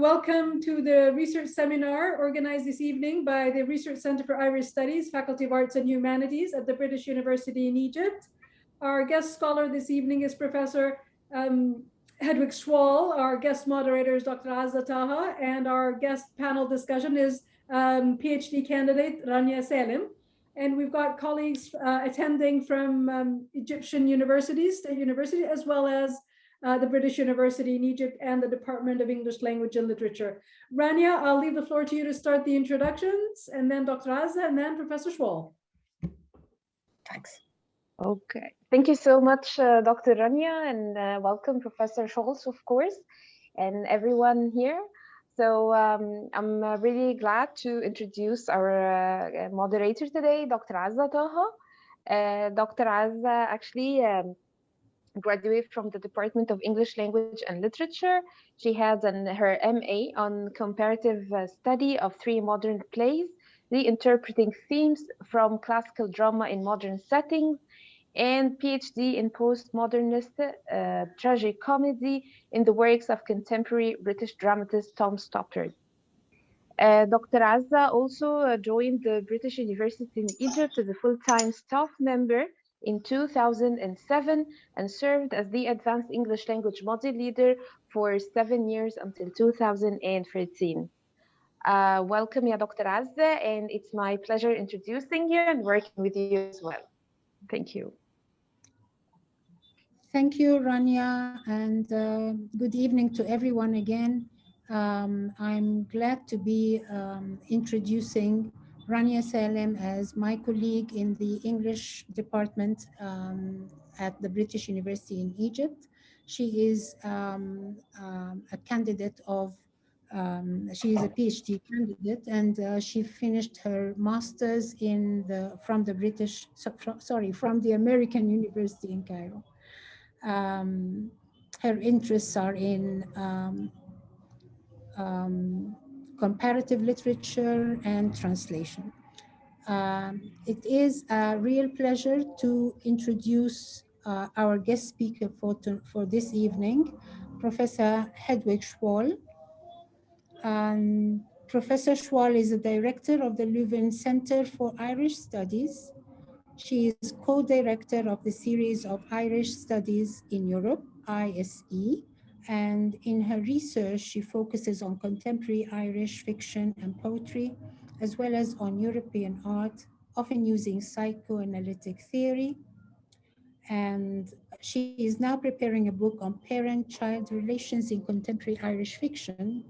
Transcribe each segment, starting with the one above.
welcome to the research seminar organized this evening by the Research Centre for Irish Studies, Faculty of Arts and Humanities at the British University in Egypt. Our guest scholar this evening is Professor Hedwig Schwall. Our guest moderator is Dr Azza Taha, and our guest panel discussion is PhD candidate Rania Salem. And we've got colleagues attending from Egyptian universities, State University, as well as the British University in Egypt and the Department of English Language and Literature. Rania, I'll leave the floor to you to start the introductions, and then Dr. Azza, and then Professor Schwall. Thanks. Okay, thank you so much, Dr. Rania, and welcome Professor Schwall, of course, and everyone here. So I'm really glad to introduce our moderator today, Dr. Azza Taha. Dr. Azza actually graduated from the Department of English Language and Literature. She has her MA on comparative study of 3 modern plays, reinterpreting themes from classical drama in modern settings, and PhD in postmodernist tragic comedy in the works of contemporary British dramatist Tom Stoppard. Dr. Azza also joined the British University in Egypt as a full-time staff member in 2007 and served as the Advanced English Language Module Leader for 7 years until 2013. Welcome, ya Dr. Azza, and it's my pleasure introducing you and working with you as well. Thank you. Thank you, Rania, and good evening to everyone again. I'm glad to be introducing Rania Salem as my colleague in the English department at the British University in Egypt. She is a candidate of, she is a PhD candidate, and she finished her master's from the American University in Cairo. Her interests are in comparative literature and translation. It is a real pleasure to introduce our guest speaker for this evening, Professor Hedwig Schwall. Professor Schwall is the director of the Leuven Centre for Irish Studies. She is co-director of the series of Irish Studies in Europe, ISE, and in her research, she focuses on contemporary Irish fiction and poetry, as well as on European art, often using psychoanalytic theory. And she is now preparing a book on parent-child relations in contemporary Irish fiction.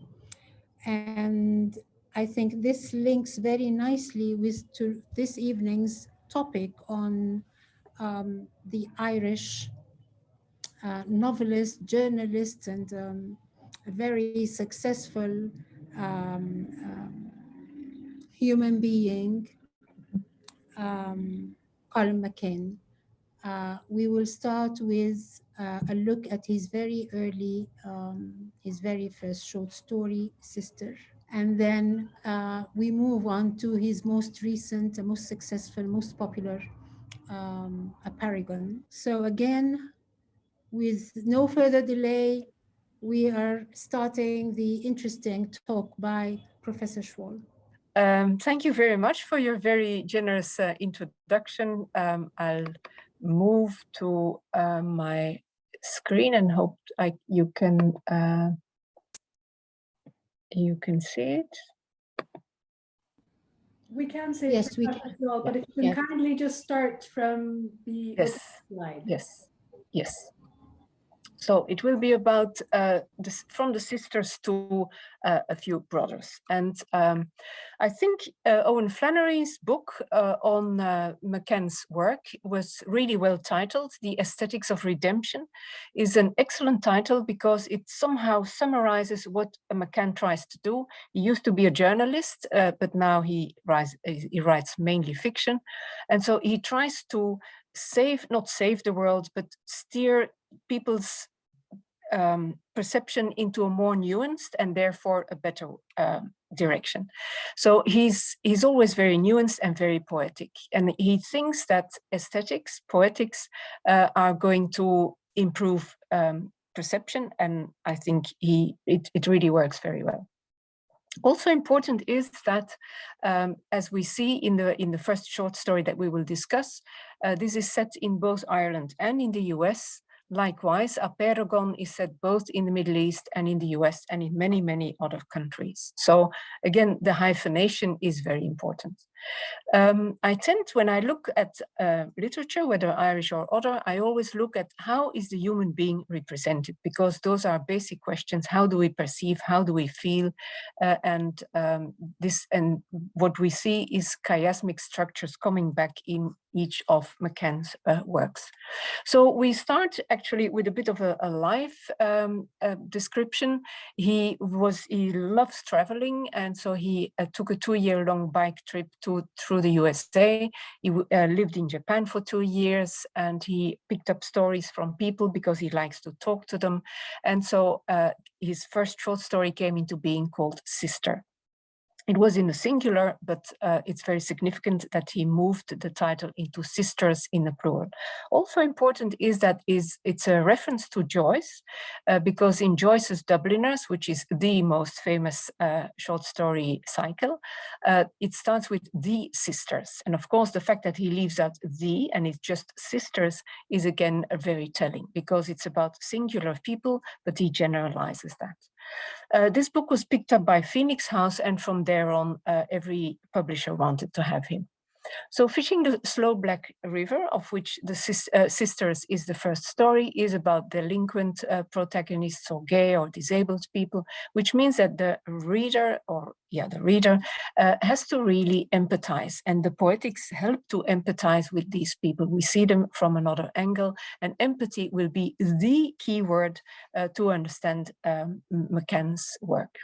And I think this links very nicely to this evening's topic on the Irish novelist, journalist, and a very successful human being, Colum McCann. We will start with a look at his very early, his very first short story, Sister. And then we move on to his most recent, most successful, most popular, A Paragon. So again, with no further delay, we are starting the interesting talk by Professor Schwall. Thank you very much for your very generous introduction. I'll move to my screen and hope you can see it. We can see yes, it, we can. well, but if you can kindly just start from the slide. Yes. So it will be about from the sisters to a few brothers. And I think Owen Flannery's book on McCann's work was really well titled. The Aesthetics of Redemption is an excellent title because it somehow summarizes what McCann tries to do. He used to be a journalist, but now he writes mainly fiction. And so he tries to not save the world, but steer people's perception into a more nuanced and therefore a better direction. So he's always very nuanced and very poetic. And he thinks that aesthetics, poetics are going to improve perception, and I think it really works very well. Also important is that, as we see in the first short story that we will discuss, this is set in both Ireland and in the US. Likewise, Aperogon is set both in the Middle East and in the US and in many, many other countries. So again, the hyphenation is very important. I tend, when I look at literature, whether Irish or other, I always look at how is the human being represented, because those are basic questions. How do we perceive? How do we feel? And what we see is chiasmic structures coming back in each of McCann's works. So we start actually with a bit of a life description. He loves traveling, and so he took a 2-year-long bike trip through the USA. He lived in Japan for 2 years, and he picked up stories from people because he likes to talk to them. And so his first short story came into being called Sister. It was in the singular, but it's very significant that he moved the title into Sisters in the plural. Also important is that it's a reference to Joyce, because in Joyce's Dubliners, which is the most famous short story cycle, it starts with the sisters. And of course, the fact that he leaves out the and it's just sisters is again very telling, because it's about singular people, but he generalizes that. This book was picked up by Phoenix House, and from there on, every publisher wanted to have him. So Fishing the Slow Black River, of which the Sisters is the first story, is about delinquent protagonists or gay or disabled people, which means that the reader has to really empathize, and the poetics help to empathize with these people. We see them from another angle, and empathy will be the key word to understand McCann's work.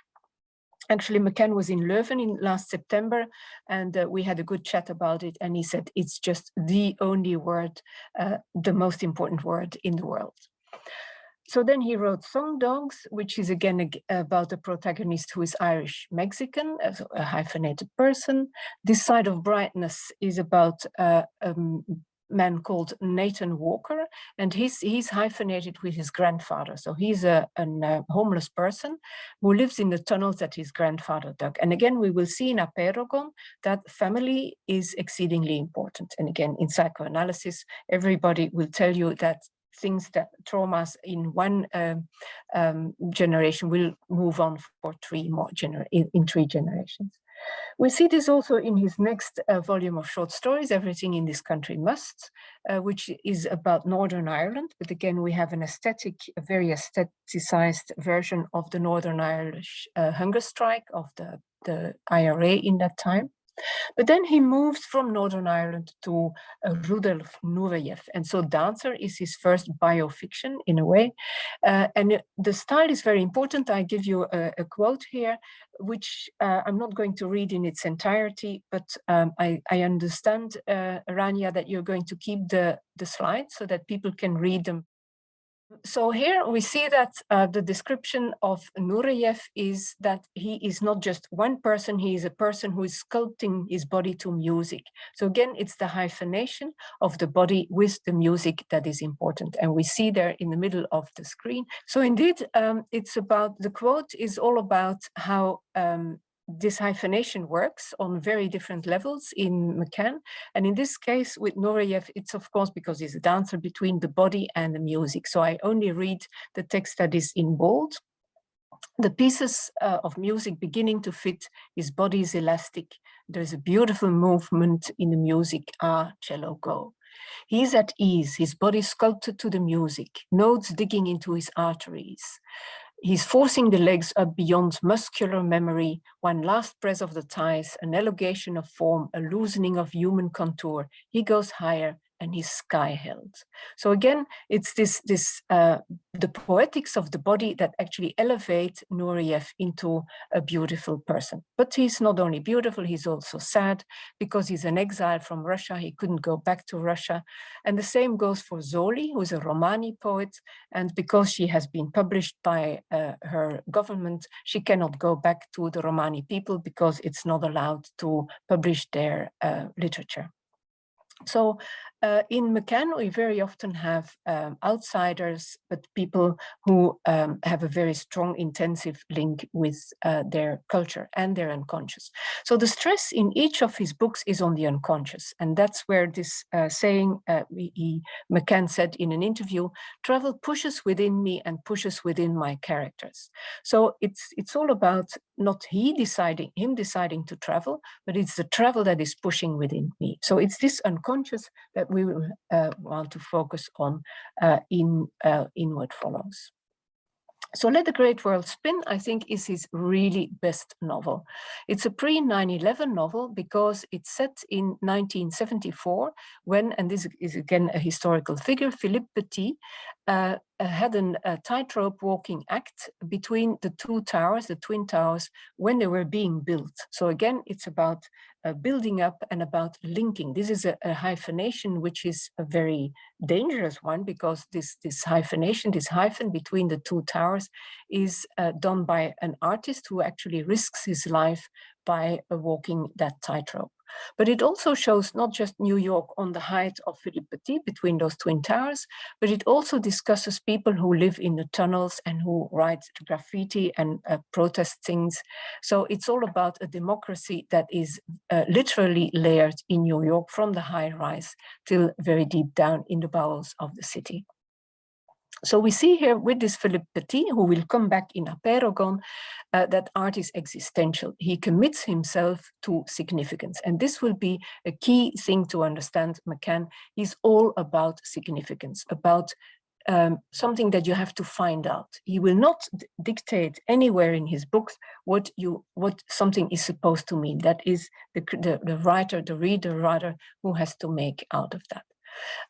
Actually, McCann was in Leuven in last September, and we had a good chat about it. And he said it's just the only word, the most important word in the world. So then he wrote Song Dogs, which is again about a protagonist who is Irish-Mexican, a hyphenated person. This Side of Brightness is about man called Nathan Walker, and he's hyphenated with his grandfather. So he's a homeless person who lives in the tunnels that his grandfather dug. And again, we will see in Aperogon that family is exceedingly important. And again, in psychoanalysis, everybody will tell you that traumas in one generation will move on for in 3 generations. We see this also in his next volume of short stories, Everything in This Country Must, which is about Northern Ireland. But again, we have a very aestheticized version of the Northern Irish hunger strike of the IRA in that time. But then he moves from Northern Ireland to Rudolf Nureyev. And so Dancer is his first biofiction in a way. And the style is very important. I give you a quote here, which I'm not going to read in its entirety, but I understand, Rania, that you're going to keep the slides so that people can read them. So here we see that the description of Nureyev is that he is not just one person, he is a person who is sculpting his body to music. So again, it's the hyphenation of the body with the music that is important. And we see there in the middle of the screen. So indeed, it's about, the quote is all about how this hyphenation works on very different levels in McCann. And in this case with Nureyev, it's of course because he's a dancer between the body and the music. So I only read the text that is in bold. The pieces of music beginning to fit, his body is elastic. There's a beautiful movement in the music, cello, go. He is at ease, his body sculpted to the music, notes digging into his arteries. He's forcing the legs up beyond muscular memory, one last press of the thighs, an elongation of form, a loosening of human contour. He goes higher and he's sky-held. So again, it's the poetics of the body that actually elevate Nureyev into a beautiful person. But he's not only beautiful, he's also sad because he's an exile from Russia. He couldn't go back to Russia. And the same goes for Zoli, who's a Romani poet. And because she has been published by her government, she cannot go back to the Romani people because it's not allowed to publish their literature. So In McCann, we very often have outsiders, but people who have a very strong, intensive link with their culture and their unconscious. So the stress in each of his books is on the unconscious. And that's where this saying McCann said in an interview, travel pushes within me and pushes within my characters. So it's all about not him deciding to travel, but it's the travel that is pushing within me. So it's this unconscious that we will want to focus on in what follows. So Let the Great World Spin, I think, is his really best novel. It's a pre-9/11 novel because it's set in 1974 when, and this is again a historical figure, Philippe Petit had a tightrope walking act between the two towers, the Twin Towers, when they were being built. So again, it's about building up and about linking. This is a hyphenation, which is a very dangerous one because this hyphenation, this hyphen between the two towers is done by an artist who actually risks his life by walking that tightrope. But it also shows not just New York on the height of Philippe Petit between those twin towers, but it also discusses people who live in the tunnels and who write graffiti and protest things. So it's all about a democracy that is literally layered in New York from the high rise till very deep down in the bowels of the city. So we see here with this Philippe Petit, who will come back in Apeirogon, that art is existential. He commits himself to significance. And this will be a key thing to understand McCann. He's all about significance, about something that you have to find out. He will not dictate anywhere in his books what something is supposed to mean. That is the writer, the reader rather, who has to make out of that.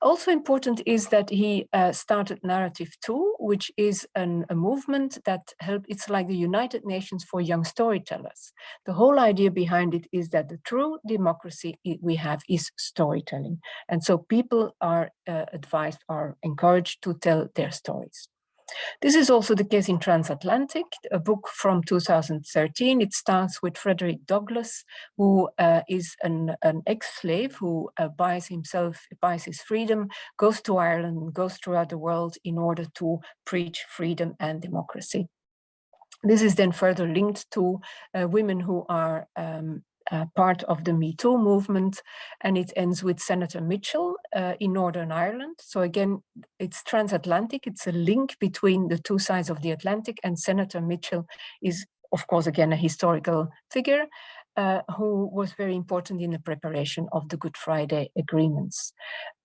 Also important is that he started Narrative 2, which is a movement that helped, it's like the United Nations for young storytellers. The whole idea behind it is that the true democracy we have is storytelling. And so people are advised, are encouraged to tell their stories. This is also the case in Transatlantic, a book from 2013. It starts with Frederick Douglass, who is an ex-slave who buys his freedom, goes to Ireland, goes throughout the world in order to preach freedom and democracy. This is then further linked to women who are part of the Me Too movement, and it ends with Senator Mitchell in Northern Ireland. So again, it's transatlantic, it's a link between the two sides of the Atlantic, and Senator Mitchell is, of course, again, a historical figure who was very important in the preparation of the Good Friday agreements.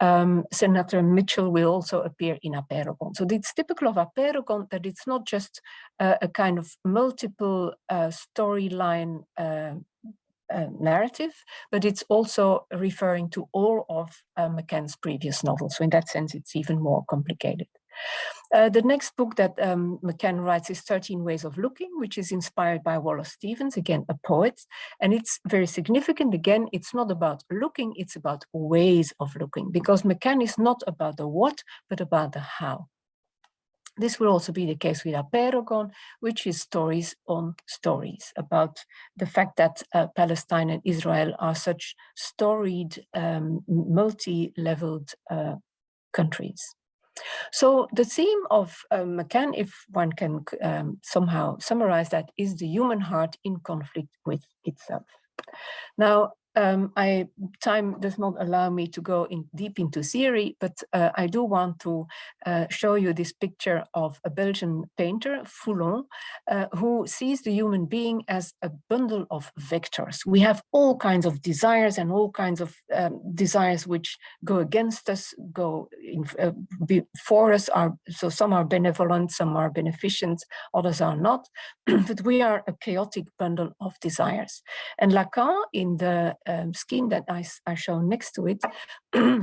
Senator Mitchell will also appear in Apeirogon. So it's typical of Apeirogon that it's not just a kind of multiple storyline narrative, but it's also referring to all of McCann's previous novels. So in that sense, it's even more complicated. The next book that McCann writes is 13 Ways of Looking, which is inspired by Wallace Stevens, again, a poet. And it's very significant. Again, it's not about looking, it's about ways of looking, because McCann is not about the what, but about the how. This will also be the case with Apeirogon, which is stories on stories, about the fact that Palestine and Israel are such storied, multi-leveled countries. So the theme of McCann, if one can somehow summarize that, is the human heart in conflict with itself. Now, time does not allow me to go deep into theory, but I do want to show you this picture of a Belgian painter, Foulon, who sees the human being as a bundle of vectors. We have all kinds of desires and all kinds of desires which go against us, go for us. So some are benevolent, some are beneficent, others are not, but we are a chaotic bundle of desires. And Lacan, in the scheme that I show next to it,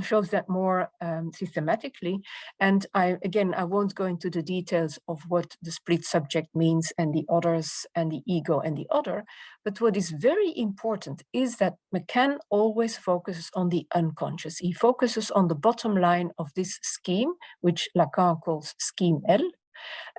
shows that more systematically. And I won't go into the details of what the split subject means and the others and the ego and the other. But what is very important is that McCann always focuses on the unconscious. He focuses on the bottom line of this scheme, which Lacan calls scheme L.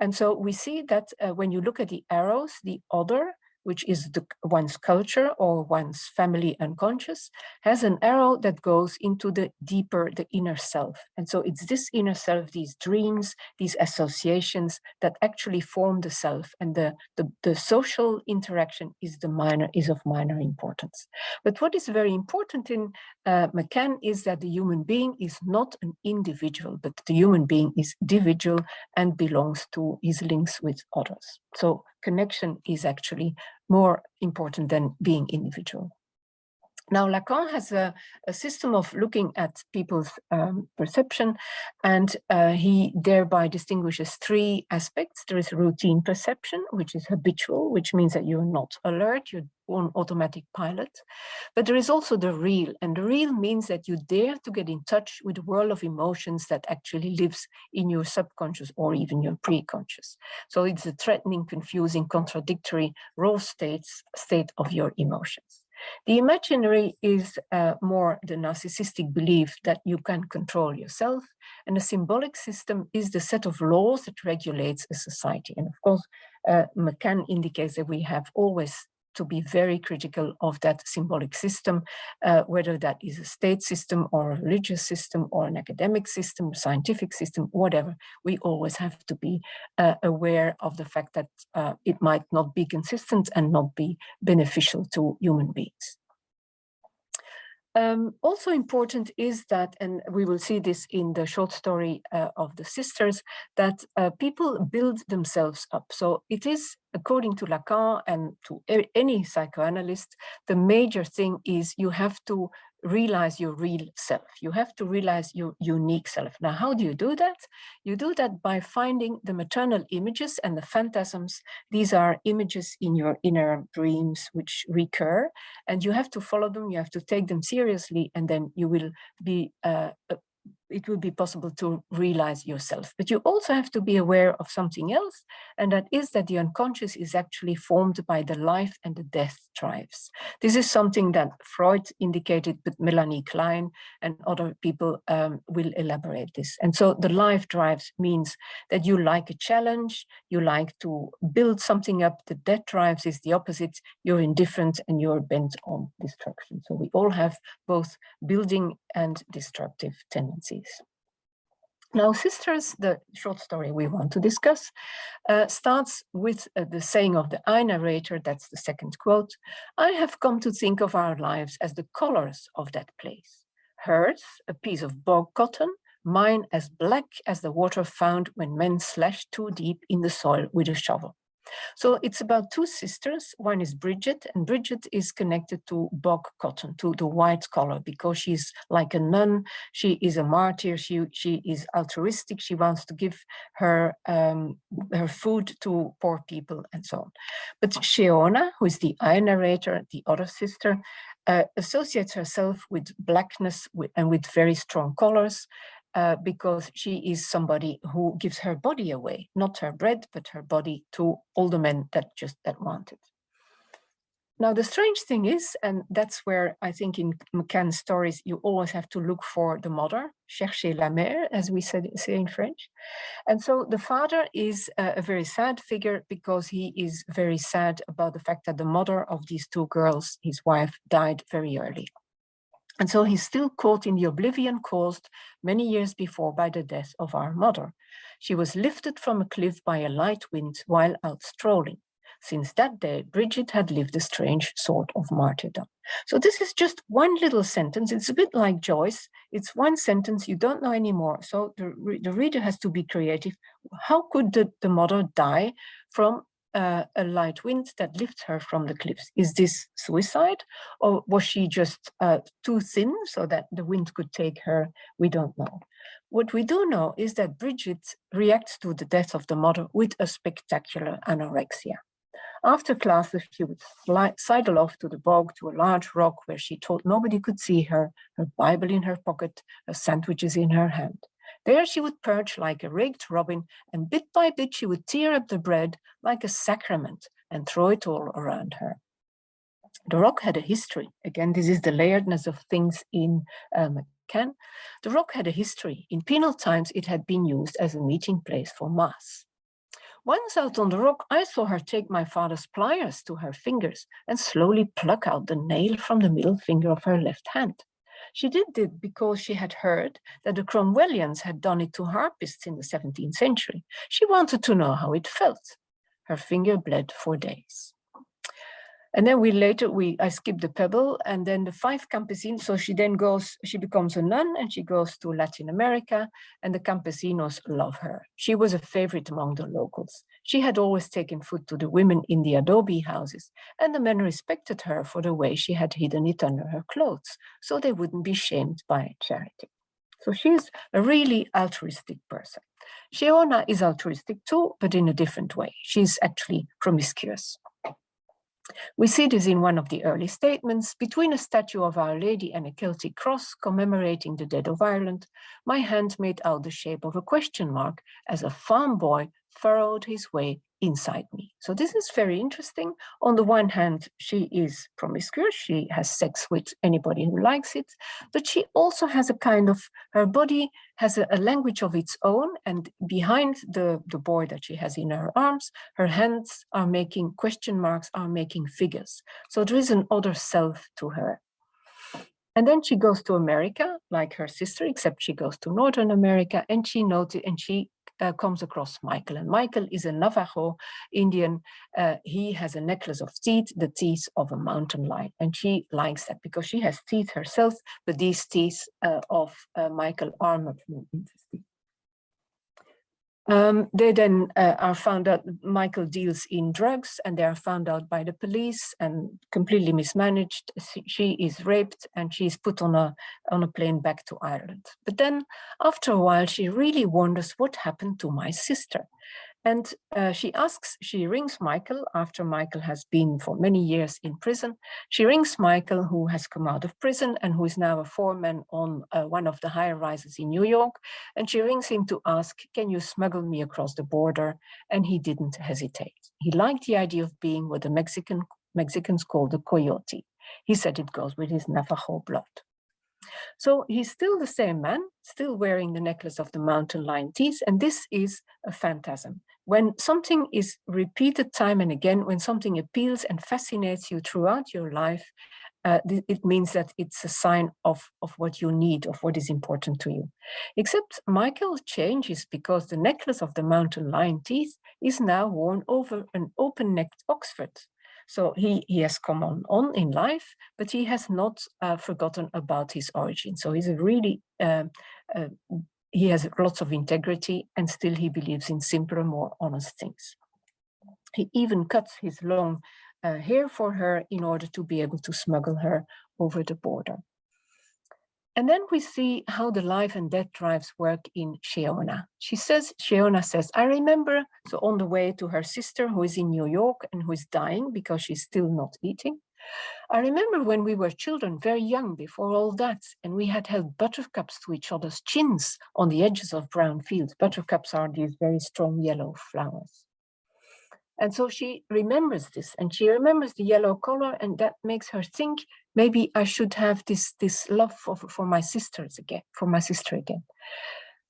And so we see that when you look at the arrows, the other which is one's culture or one's family unconscious, has an arrow that goes into the deeper, the inner self. And so it's this inner self, these dreams, these associations that actually form the self, and the social interaction is of minor importance. But what is very important in McCann is that the human being is not an individual, but the human being is individual and belongs to his links with others. So connection is actually more important than being individual. Now, Lacan has a system of looking at people's perception, and he thereby distinguishes three aspects. There is routine perception, which is habitual, which means that you're not alert, you're on automatic pilot. But there is also the real, and the real means that you dare to get in touch with the world of emotions that actually lives in your subconscious or even your pre-conscious. So it's a threatening, confusing, contradictory, raw state of your emotions. The imaginary is more the narcissistic belief that you can control yourself, and the symbolic system is the set of laws that regulates a society. And of course, McCann indicates that we have always to be very critical of that symbolic system, whether that is a state system or a religious system or an academic system, scientific system, whatever. We always have to be aware of the fact that it might not be consistent and not be beneficial to human beings. Also important is that, and we will see this in the short story of the sisters, that people build themselves up. So it is, according to Lacan and to any psychoanalyst, the major thing is you have to realize your real self. You have to realize your unique self. Now, how do you do that? You do that by finding the maternal images and the phantasms. These are images in your inner dreams which recur, and you have to follow them, you have to take them seriously, and then you will be it will be possible to realize yourself. But you also have to be aware of something else, and that is that the unconscious is actually formed by the life and the death drives. This is something that Freud indicated, but Melanie Klein and other people will elaborate this. And so the life drives means that you like a challenge, you like to build something up. The death drives is the opposite. You're indifferent and you're bent on destruction. So we all have both building and destructive tendencies. Now, Sisters, the short story we want to discuss, starts with the saying of the I narrator, that's the second quote. I have come to think of our lives as the colors of that place. Hers, a piece of bog cotton, mine as black as the water found when men slashed too deep in the soil with a shovel. So it's about two sisters. One is Bridget, and Bridget is connected to bog cotton, to the white collar, because she's like a nun. She is a martyr. She is altruistic. She wants to give her food to poor people and so on. But Shiona, who is the I narrator, the other sister, associates herself with blackness and with very strong colors. Because she is somebody who gives her body away, not her bread, but her body to all the men that want it. Now, the strange thing is, and that's where I think in McCann's stories, you always have to look for the mother, chercher la mère, as we say in French. And so the father is a very sad figure because he is very sad about the fact that the mother of these two girls, his wife, died very early. And so he's still caught in the oblivion caused many years before by the death of our mother. She was lifted from a cliff by a light wind while out strolling. Since that day, Bridget had lived a strange sort of martyrdom. So this is just one little sentence. It's a bit like Joyce. It's one sentence, you don't know anymore. So the reader has to be creative. How could the mother die from a light wind that lifts her from the cliffs? Is this suicide, or was she just too thin so that the wind could take her? We don't know. What we do know is that Bridget reacts to the death of the mother with a spectacular anorexia. After classes, she would sidle off to the bog, to a large rock where she thought nobody could see her, her Bible in her pocket, her sandwiches in her hand. There she would perch like a raked robin, and bit by bit she would tear up the bread like a sacrament and throw it all around her. The rock had a history. Again, this is the layeredness of things in McCann. The rock had a history. In penal times, it had been used as a meeting place for mass. Once out on the rock, I saw her take my father's pliers to her fingers and slowly pluck out the nail from the middle finger of her left hand. She did it because she had heard that the Cromwellians had done it to harpists in the 17th century. She wanted to know how it felt. Her finger bled for days. And then I skipped the pebble, and then the 5 campesinos, so she becomes a nun and she goes to Latin America, and the campesinos love her. She was a favorite among the locals. She had always taken food to the women in the adobe houses, and the men respected her for the way she had hidden it under her clothes, so they wouldn't be shamed by charity. So she's a really altruistic person. Shiona is altruistic too, but in a different way. She's actually promiscuous. We see this in one of the early statements. Between a statue of Our Lady and a Celtic cross commemorating the dead of Ireland, my hand made out the shape of a question mark as a farm boy furrowed his way inside me. So this is very interesting. On the one hand, she is promiscuous. She has sex with anybody who likes it, but she also has a kind of, her body has a language of its own, and behind the boy that she has in her arms, her hands are making question marks, are making figures. So there is an other self to her. And then she goes to America, like her sister, except she goes to Northern America, and she comes across Michael. And Michael is a Navajo Indian. He has a necklace of teeth, the teeth of a mountain lion. And she likes that because she has teeth herself, but these teeth of Michael are much more interesting. They then are found out, Michael deals in drugs, and they are found out by the police and completely mismanaged. She is raped and she's put on a plane back to Ireland. But then after a while, she really wonders what happened to my sister. And she rings Michael after Michael has been for many years in prison. She rings Michael, who has come out of prison and who is now a foreman on one of the high rises in New York. And she rings him to ask, can you smuggle me across the border? And he didn't hesitate. He liked the idea of being what the Mexicans call the coyote. He said it goes with his Navajo blood. So he's still the same man, still wearing the necklace of the mountain lion teeth, and this is a phantasm. When something is repeated time and again, when something appeals and fascinates you throughout your life, it means that it's a sign of what you need, of what is important to you. Except Michael changes because the necklace of the mountain lion teeth is now worn over an open-necked Oxford. So he has come on in life, but he has not forgotten about his origin. So he's a really, he has lots of integrity, and still he believes in simpler, more honest things. He even cuts his long hair for her in order to be able to smuggle her over the border. And then we see how the life and death drives work in Shiona. Shiona says, I remember, so on the way to her sister who is in New York and who is dying because she's still not eating. I remember when we were children, very young before all that, and we had held buttercups to each other's chins on the edges of brown fields. Buttercups are these very strong yellow flowers. And so she remembers this, and she remembers the yellow color, and that makes her think, maybe I should have this love for my sisters again, for my sister again.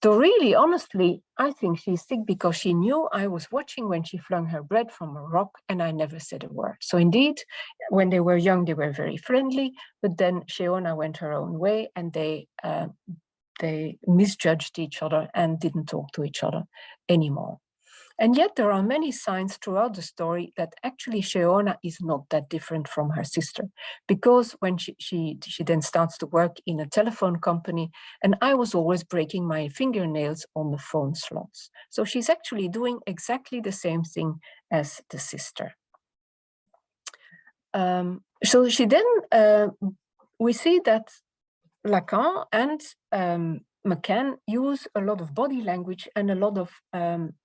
Though really, honestly, I think she's sick because she knew I was watching when she flung her bread from a rock, and I never said a word. So indeed, when they were young, they were very friendly, but then Shiona went her own way, and they misjudged each other and didn't talk to each other anymore. And yet there are many signs throughout the story that actually Shiona is not that different from her sister, because when she then starts to work in a telephone company, and I was always breaking my fingernails on the phone slots. So she's actually doing exactly the same thing as the sister. So she then, we see that Lacan and McCann use a lot of body language and a lot of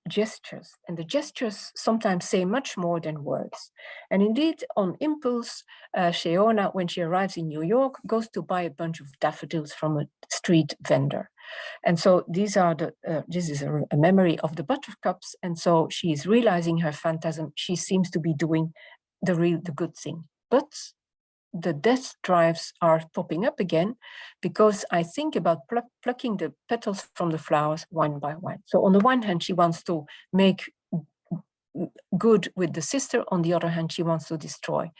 gestures. And the gestures sometimes say much more than words. And indeed, on impulse, Shiona, when she arrives in New York, goes to buy a bunch of daffodils from a street vendor. And so these are this is a memory of the buttercups. And so she is realizing her phantasm. She seems to be doing the good thing. But the death drives are popping up again, because I think about plucking the petals from the flowers one by one. So on the one hand, she wants to make good with the sister. On the other hand, she wants to destroy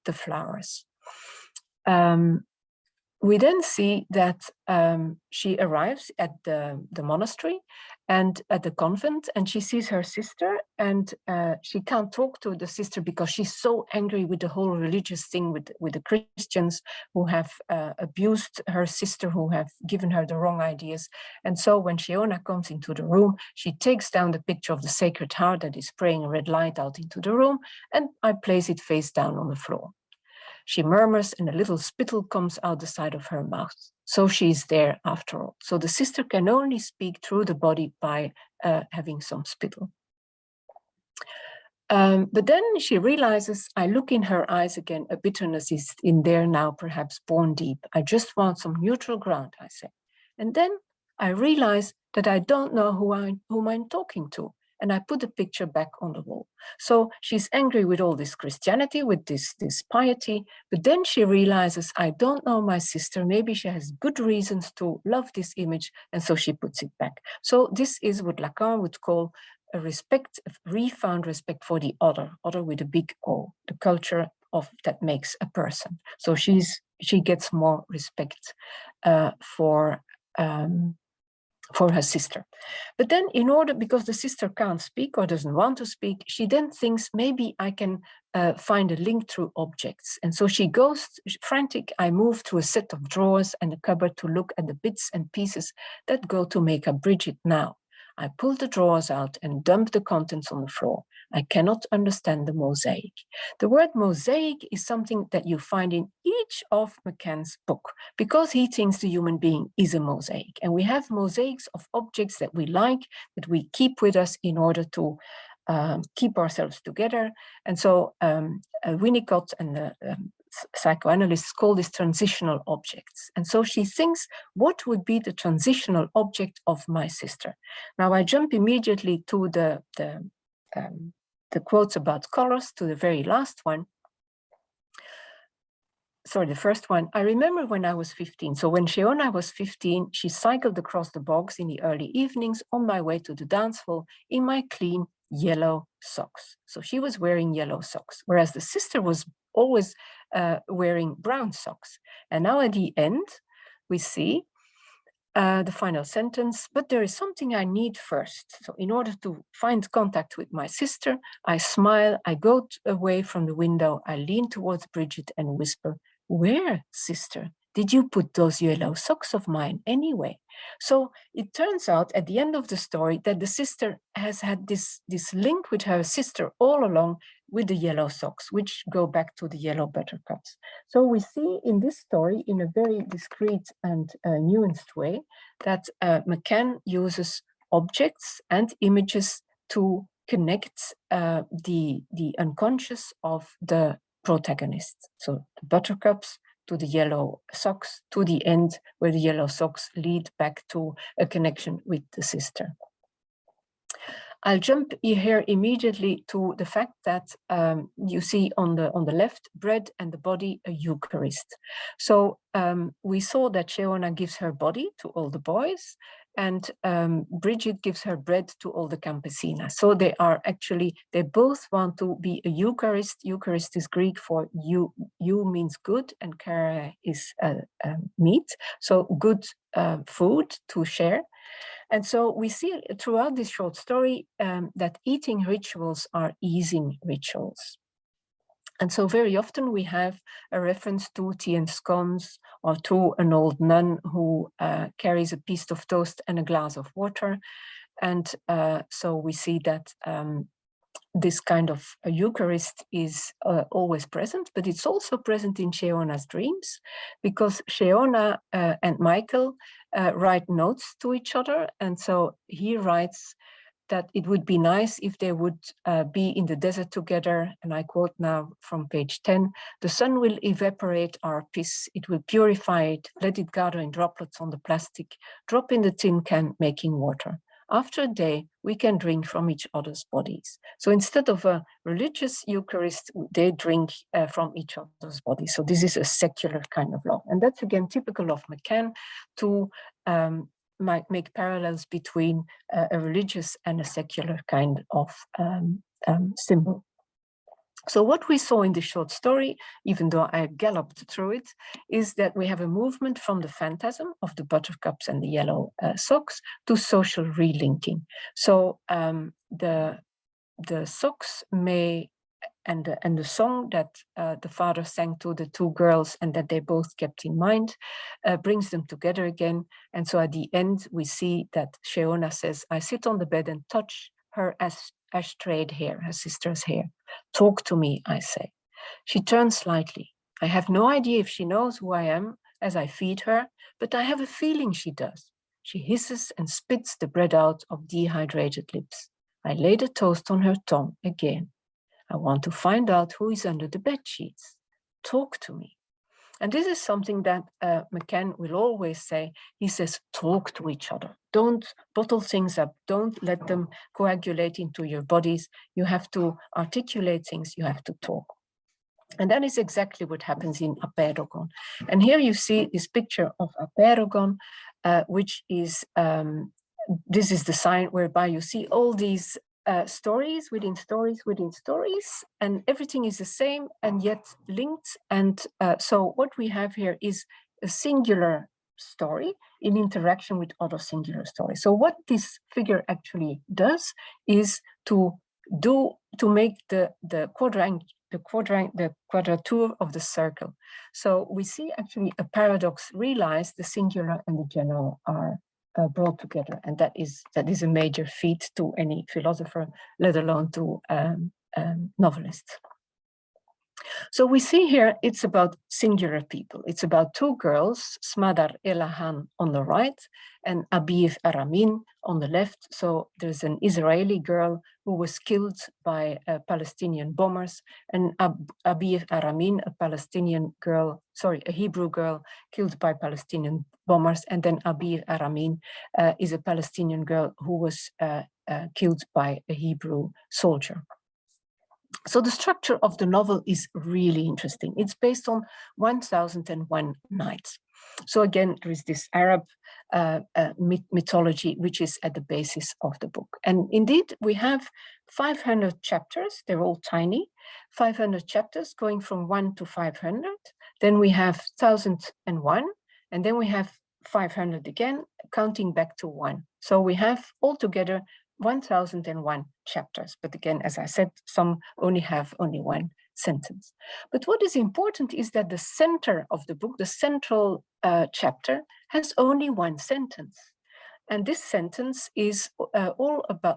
the flowers. We then see that she arrives at the monastery and at the convent, and she sees her sister, and she can't talk to the sister because she's so angry with the whole religious thing with the Christians who have abused her sister, who have given her the wrong ideas. And so when Shiona comes into the room, she takes down the picture of the Sacred Heart that is spraying a red light out into the room, and I place it face down on the floor. She murmurs and a little spittle comes out the side of her mouth. So she is there after all. So the sister can only speak through the body by having some spittle. But then she realizes, I look in her eyes again, a bitterness is in there now, perhaps born deep. I just want some neutral ground, I say. And then I realize that I don't know whom I'm talking to. And I put the picture back on the wall. So she's angry with all this Christianity, with this piety, but then she realizes, I don't know my sister, maybe she has good reasons to love this image, and so she puts it back. So this is what Lacan would call a respect, a refound respect for the other with a big O, the culture of that makes a person. So she gets more respect for her sister. But then because the sister can't speak or doesn't want to speak, she then thinks maybe I can find a link through objects. And so she goes frantic. I move to a set of drawers and a cupboard to look at the bits and pieces that go to make up Bridget now. I pull the drawers out and dump the contents on the floor. I cannot understand the mosaic. The word mosaic is something that you find in each of McCann's book, because he thinks the human being is a mosaic. And we have mosaics of objects that we like, that we keep with us in order to keep ourselves together. And so Winnicott and the psychoanalysts call this transitional objects. And so she thinks, what would be the transitional object of my sister? Now I jump immediately to the quotes about colors, to the very last one. Sorry, the first one. I remember when I was 15. So when Shiona was 15, she cycled across the bogs in the early evenings on my way to the dance hall in my clean yellow socks. So she was wearing yellow socks, whereas the sister was always wearing brown socks. And now at the end, we see the final sentence, but there is something I need first. So in order to find contact with my sister, I smile, I go away from the window, I lean towards Bridget and whisper, "Where, sister? Did you put those yellow socks of mine anyway?" So it turns out at the end of the story that the sister has had this link with her sister all along with the yellow socks, which go back to the yellow buttercups. So we see in this story, in a very discreet and nuanced way, that McCann uses objects and images to connect the unconscious of the protagonist. So the buttercups to the yellow socks, to the end where the yellow socks lead back to a connection with the sister. I'll jump here immediately to the fact that you see on the left, bread and the body, a Eucharist. So we saw that Shiona gives her body to all the boys, and Bridget gives her bread to all the campesinas. So they both want to be a Eucharist. Eucharist is Greek for you means good, and kara is meat. So good food to share. And so we see throughout this short story that eating rituals are easing rituals. And so very often we have a reference to tea and scones, or to an old nun who carries a piece of toast and a glass of water. And so we see that this kind of a Eucharist is always present, but it's also present in Shiona's dreams, because Shiona and Michael write notes to each other. And so he writes that it would be nice if they would be in the desert together. And I quote now from page 10, "The sun will evaporate our piss, it will purify it, let it gather in droplets on the plastic, drop in the tin can, making water. After a day, we can drink from each other's bodies." So instead of a religious Eucharist, they drink from each other's bodies. So this is a secular kind of love. And that's again typical of McCann to make parallels between a religious and a secular kind of symbol. So what we saw in the short story, even though I galloped through it, is that we have a movement from the phantasm of the buttercups and the yellow socks to social relinking. So the socks may, and the song that the father sang to the two girls and that they both kept in mind brings them together again. And so at the end, we see that Shiona says, I sit on the bed and touch her strayed hair, her sister's hair. Talk to me, I say. She turns slightly. I have no idea if she knows who I am as I feed her, but I have a feeling she does. She hisses and spits the bread out of dehydrated lips. I lay the toast on her tongue again. I want to find out who is under the bed sheets. Talk to me. And this is something that McCann will always say. He says, talk to each other. Don't bottle things up. Don't let them coagulate into your bodies. You have to articulate things. You have to talk. And that is exactly what happens in Apeirogon. And here you see this picture of Apeirogon, which is, this is the sign whereby you see all these stories within stories within stories, and everything is the same and yet linked. And so what we have here is a singular story in interaction with other singular stories. So what this figure actually does is to make the quadrature of the circle. So we see actually a paradox realized. The singular and the general are brought together, and that is a major feat to any philosopher, let alone to novelists. So we see here it's about singular people. It's about two girls, Smadar Elahan on the right and Abir Aramin on the left. So there's an Israeli girl who was killed by Palestinian bombers, and Abir Aramin, a Hebrew girl killed by Palestinian bombers, and then Abir Aramin is a Palestinian girl who was killed by a Hebrew soldier. So the structure of the novel is really interesting. It's based on 1001 Nights. So again, there is this Arab mythology, which is at the basis of the book. And indeed, we have 500 chapters. They're all tiny, 500 chapters going from 1 to 500. Then we have 1001, and then we have 500 again, counting back to 1. So we have altogether 1001 chapters. But again, as I said, some have only one sentence. But what is important is that the center of the book, the central chapter, has only one sentence. And this sentence is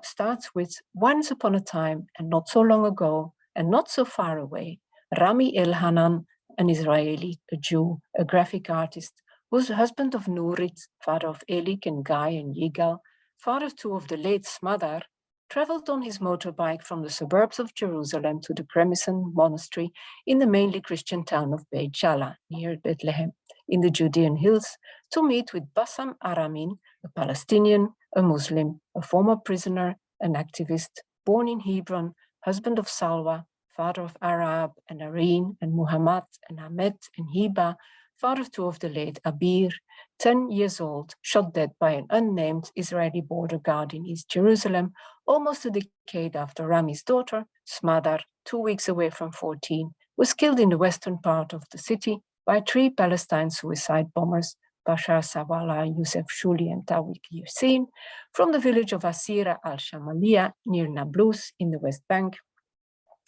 starts with, once upon a time and not so long ago and not so far away, Rami Elhanan, an Israeli, a Jew, a graphic artist, was the husband of Nurit, father of Elik and Guy and Yigal, father too of the late Smadar, traveled on his motorbike from the suburbs of Jerusalem to the Gremison monastery in the mainly Christian town of Beit Jala, near Bethlehem, in the Judean hills, to meet with Bassam Aramin, a Palestinian, a Muslim, a former prisoner, an activist, born in Hebron, husband of Salwa, father of Arab and Areen and Muhammad and Ahmed and Hiba, father too of the late Abir, 10 years old, shot dead by an unnamed Israeli border guard in East Jerusalem, almost a decade after Rami's daughter, Smadar, 2 weeks away from 14, was killed in the western part of the city by 3 Palestine suicide bombers, Bashar Sawala, Youssef Shuli, and Tawik Yassin, from the village of Asira al-Shamalia near Nablus in the West Bank.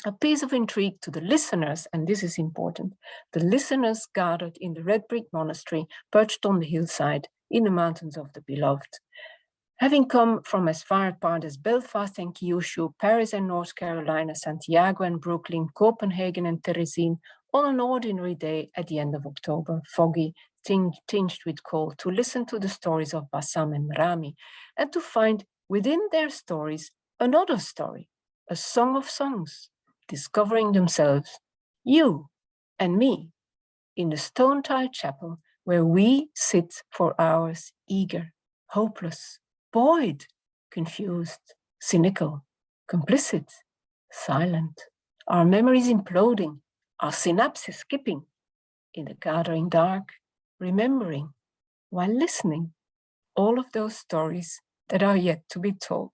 A piece of intrigue to the listeners, and this is important, the listeners gathered in the red brick monastery perched on the hillside in the mountains of the beloved. Having come from as far apart as Belfast and Kyushu, Paris and North Carolina, Santiago and Brooklyn, Copenhagen and Terezin, on an ordinary day at the end of October, foggy, tinged with cold, to listen to the stories of Bassam and Rami, and to find within their stories another story, a song of songs, discovering themselves, you and me, in the stone-tiled chapel where we sit for hours, eager, hopeless, buoyed, confused, cynical, complicit, silent, our memories imploding, our synapses skipping, in the gathering dark, remembering, while listening, all of those stories that are yet to be told.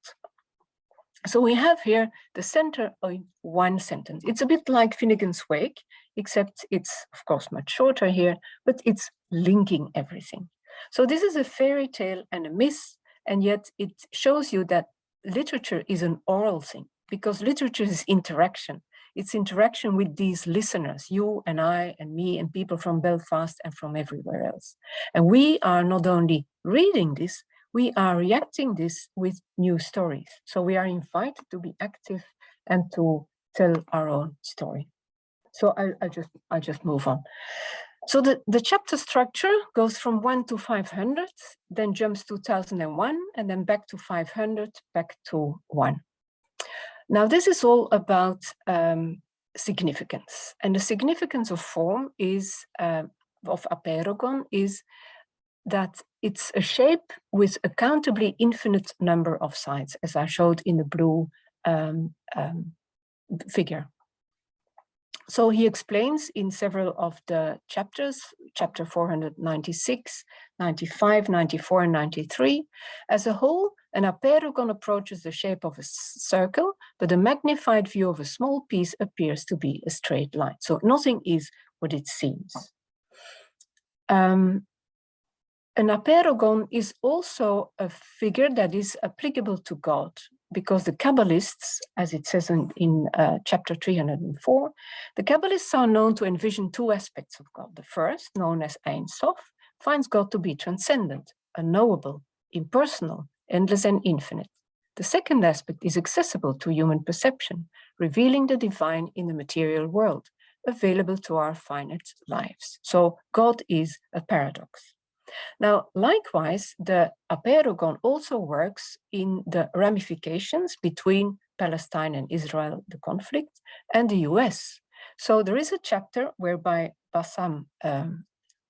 So we have here the center in one sentence. It's a bit like Finnegan's Wake, except it's of course much shorter here, but it's linking everything. So this is a fairy tale and a myth, and yet it shows you that literature is an oral thing, because literature is interaction. It's interaction with these listeners, you and I and me and people from Belfast and from everywhere else. And we are not only reading this, we are reacting this with new stories. So we are invited to be active and to tell our own story. So I'll just move on. So the chapter structure goes from 1 to 500, then jumps to 1001, and then back to 500, back to 1. Now this is all about significance. And the significance of form is, of aperogon, is that it's a shape with a countably infinite number of sides, as I showed in the blue figure. So he explains in several of the chapters, chapter 496, 95, 94, and 93, as a whole, an aperogon approaches the shape of a circle, but a magnified view of a small piece appears to be a straight line. So nothing is what it seems. An aperogon is also a figure that is applicable to God, because the Kabbalists, as it says in chapter 304, the Kabbalists are known to envision two aspects of God. The first, known as Ein Sof, finds God to be transcendent, unknowable, impersonal, endless and infinite. The second aspect is accessible to human perception, revealing the divine in the material world, available to our finite lives. So God is a paradox. Now, likewise, the aperogon also works in the ramifications between Palestine and Israel, the conflict, and the US. So there is a chapter whereby Bassam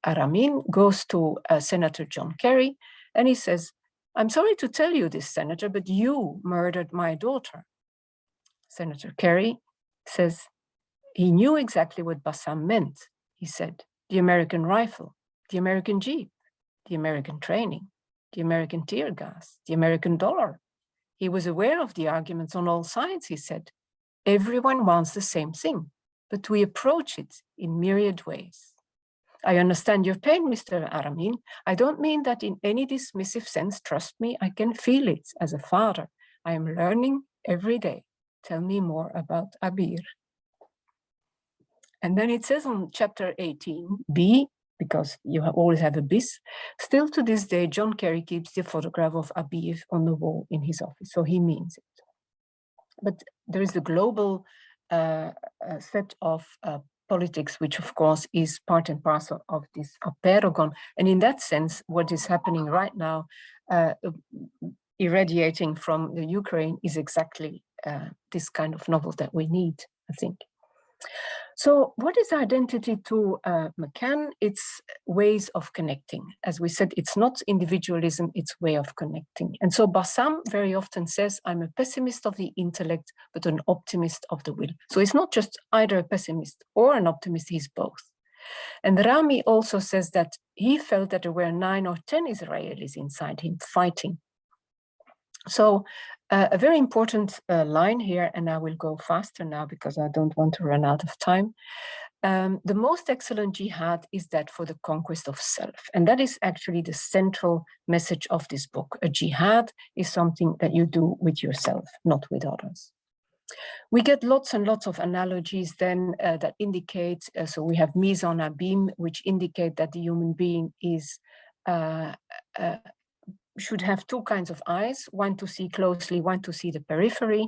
Aramin goes to Senator John Kerry, and he says, "I'm sorry to tell you this, Senator, but you murdered my daughter." Senator Kerry says he knew exactly what Bassam meant. He said, the American rifle, the American Jeep, the American training, the American tear gas, the American dollar. He was aware of the arguments on all sides, he said. Everyone wants the same thing, but we approach it in myriad ways. I understand your pain, Mr. Aramin. I don't mean that in any dismissive sense. Trust me, I can feel it as a father. I am learning every day. Tell me more about Abir. And then it says on chapter 18b, because you always have a bis, still to this day, John Kerry keeps the photograph of Abir on the wall in his office, so he means it. But there is the global set of politics, which of course is part and parcel of this aperogon. And in that sense, what is happening right now, irradiating from the Ukraine, is exactly this kind of novel that we need, I think. So what is identity to McCann? It's ways of connecting. As we said, it's not individualism, it's way of connecting. And so Bassam very often says, I'm a pessimist of the intellect, but an optimist of the will. So it's not just either a pessimist or an optimist, he's both. And Rami also says that he felt that there were 9 or 10 Israelis inside him fighting. So a very important line here, and I will go faster now because I don't want to run out of time. The most excellent jihad is that for the conquest of self. And that is actually the central message of this book. A jihad is something that you do with yourself, not with others. We get lots and lots of analogies then that indicate, so we have mise en abîme, which indicate that the human being is should have 2 kinds of eyes, one to see closely, one to see the periphery.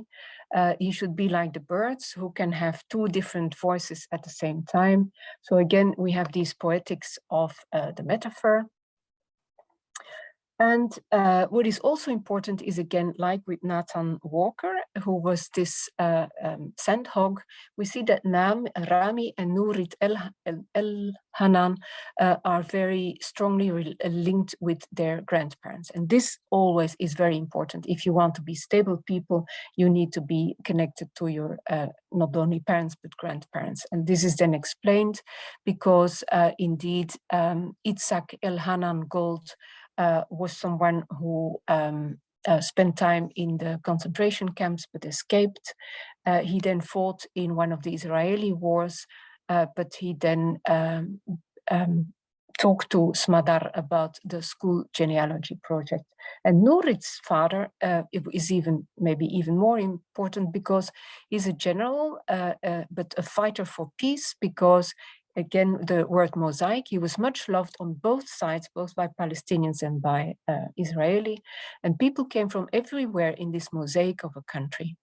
He should be like the birds who can have 2 different voices at the same time. So again, we have these poetics of the metaphor. And what is also important is, again, like with Nathan Walker, who was this sandhog, we see that Rami and Nurit El-Hanan are very strongly linked with their grandparents. And this always is very important. If you want to be stable people, you need to be connected to your not only parents, but grandparents. And this is then explained because indeed, Itzhak El-Hanan Gold was someone who spent time in the concentration camps but escaped. He then fought in one of the Israeli wars, but he then talked to Smadar about the school genealogy project. And Nurit's father is maybe even more important, because he's a general, but a fighter for peace, because again, the word mosaic, he was much loved on both sides, both by Palestinians and by Israeli. And people came from everywhere in this mosaic of a country.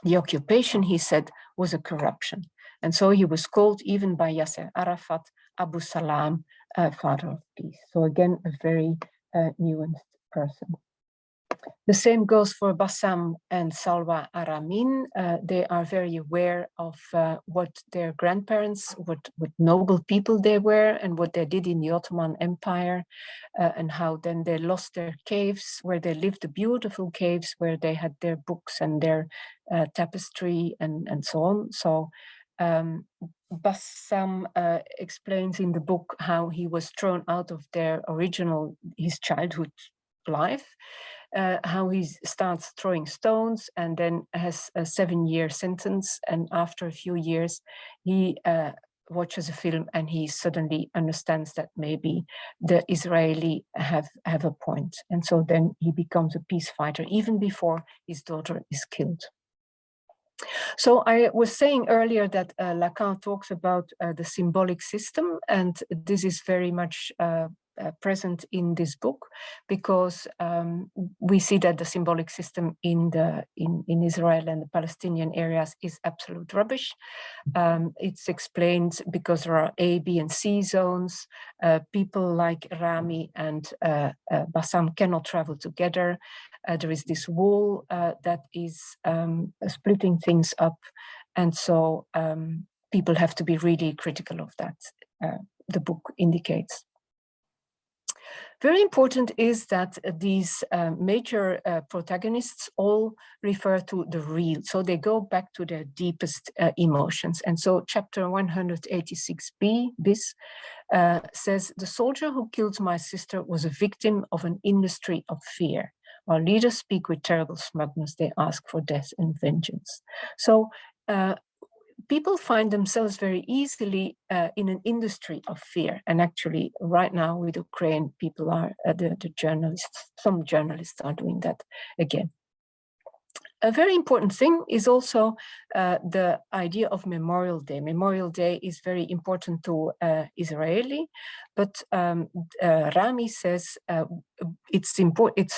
The occupation, he said, was a corruption. And so he was called even by Yasser Arafat, Abu Salam, father of peace. So again, a very nuanced person. The same goes for Bassam and Salwa Aramin. They are very aware of what their grandparents, what noble people they were, and what they did in the Ottoman Empire, and how then they lost their caves, where they lived, the beautiful caves where they had their books and their tapestry and so on. So Bassam explains in the book how he was thrown out of his childhood life, how he starts throwing stones and then has a 7-year sentence. And after a few years, he watches a film and he suddenly understands that maybe the Israeli have a point. And so then he becomes a peace fighter even before his daughter is killed. So I was saying earlier that Lacan talks about the symbolic system, and this is very much present in this book, because we see that the symbolic system in Israel and the Palestinian areas is absolute rubbish. It's explained because there are A, B, and C zones. People like Rami and Bassam cannot travel together. There is this wall that is splitting things up, and so people have to be really critical of that, the book indicates. Very important is that these major protagonists all refer to the real, so they go back to their deepest emotions. And so chapter 186b, this says, the soldier who killed my sister was a victim of an industry of fear. While leaders speak with terrible smugness, they ask for death and vengeance. So people find themselves very easily in an industry of fear. And actually, right now with Ukraine, people are, the journalists, some journalists are doing that again. A very important thing is also the idea of Memorial Day. Memorial Day is very important to Israeli, but Rami says it's important.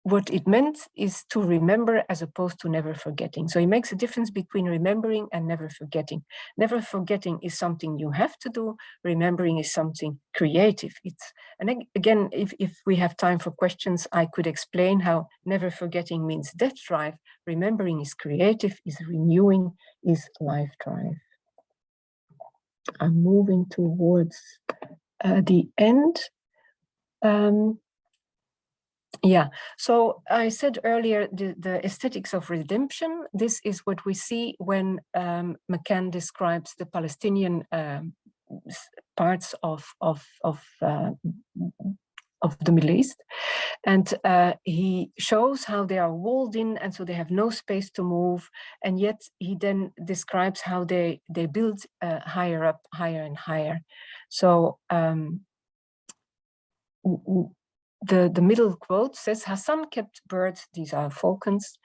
What it meant is to remember as opposed to never forgetting. So he makes a difference between remembering and never forgetting. Never forgetting is something you have to do. Remembering is something creative. And again, if we have time for questions, I could explain how never forgetting means death drive. Remembering is creative, is renewing, is life drive. I'm moving towards the end. Yeah, so I said earlier, the aesthetics of redemption, this is what we see when McCann describes the Palestinian parts of the Middle East. And he shows how they are walled in, and so they have no space to move. And yet he then describes how they build higher up, higher and higher. So the middle quote says, Hassan kept birds, these are falcons,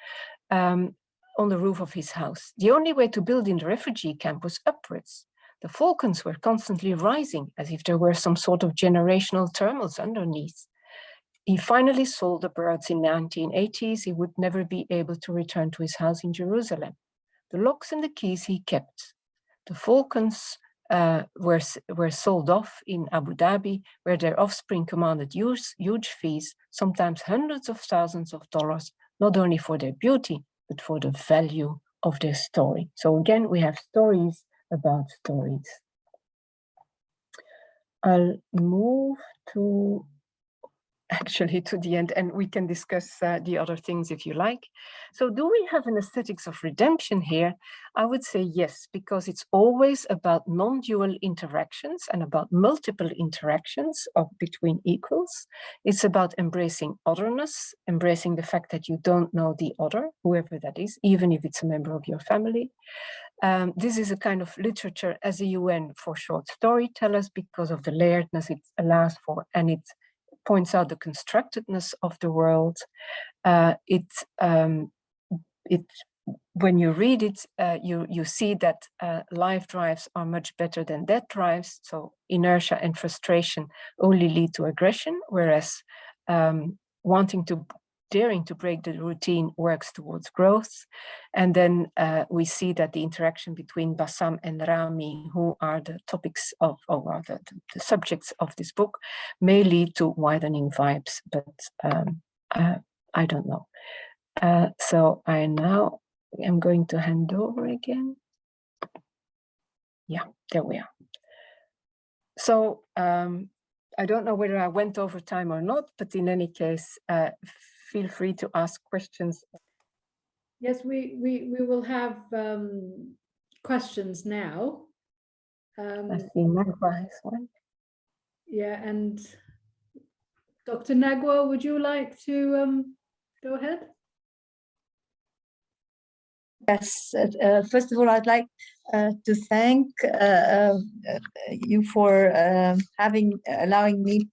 on the roof of his house. The only way to build in the refugee camp was upwards. The falcons were constantly rising, as if there were some sort of generational terminals underneath. He finally sold the birds in the 1980s. He would never be able to return to his house in Jerusalem. The locks and the keys he kept. The falcons were sold off in Abu Dhabi, where their offspring commanded huge fees, sometimes hundreds of thousands of dollars, not only for their beauty, but for the value of their story. So again, we have stories about stories. I'll move to actually to the end, and we can discuss the other things if you like. So do we have an aesthetics of redemption here? I would say yes, because it's always about non-dual interactions and about multiple interactions between equals. It's about embracing otherness, embracing the fact that you don't know the other, whoever that is, even if it's a member of your family. This is a kind of literature as a UN for short storytellers because of the layeredness it allows for, and it points out the constructedness of the world. When you read it, you see that life drives are much better than death drives. So inertia and frustration only lead to aggression, whereas daring to break the routine works towards growth. And then we see that the interaction between Bassam and Rami, who are the topics of, or the subjects of this book, may lead to widening vibes, but I don't know. So I now am going to hand over again. Yeah, there we are. So I don't know whether I went over time or not, but in any case, feel free to ask questions. Yes, we will have questions now. I see Nagwa has one. Yeah, and Dr. Nagwa, would you like to go ahead? Yes, first of all, I'd like to thank you for allowing me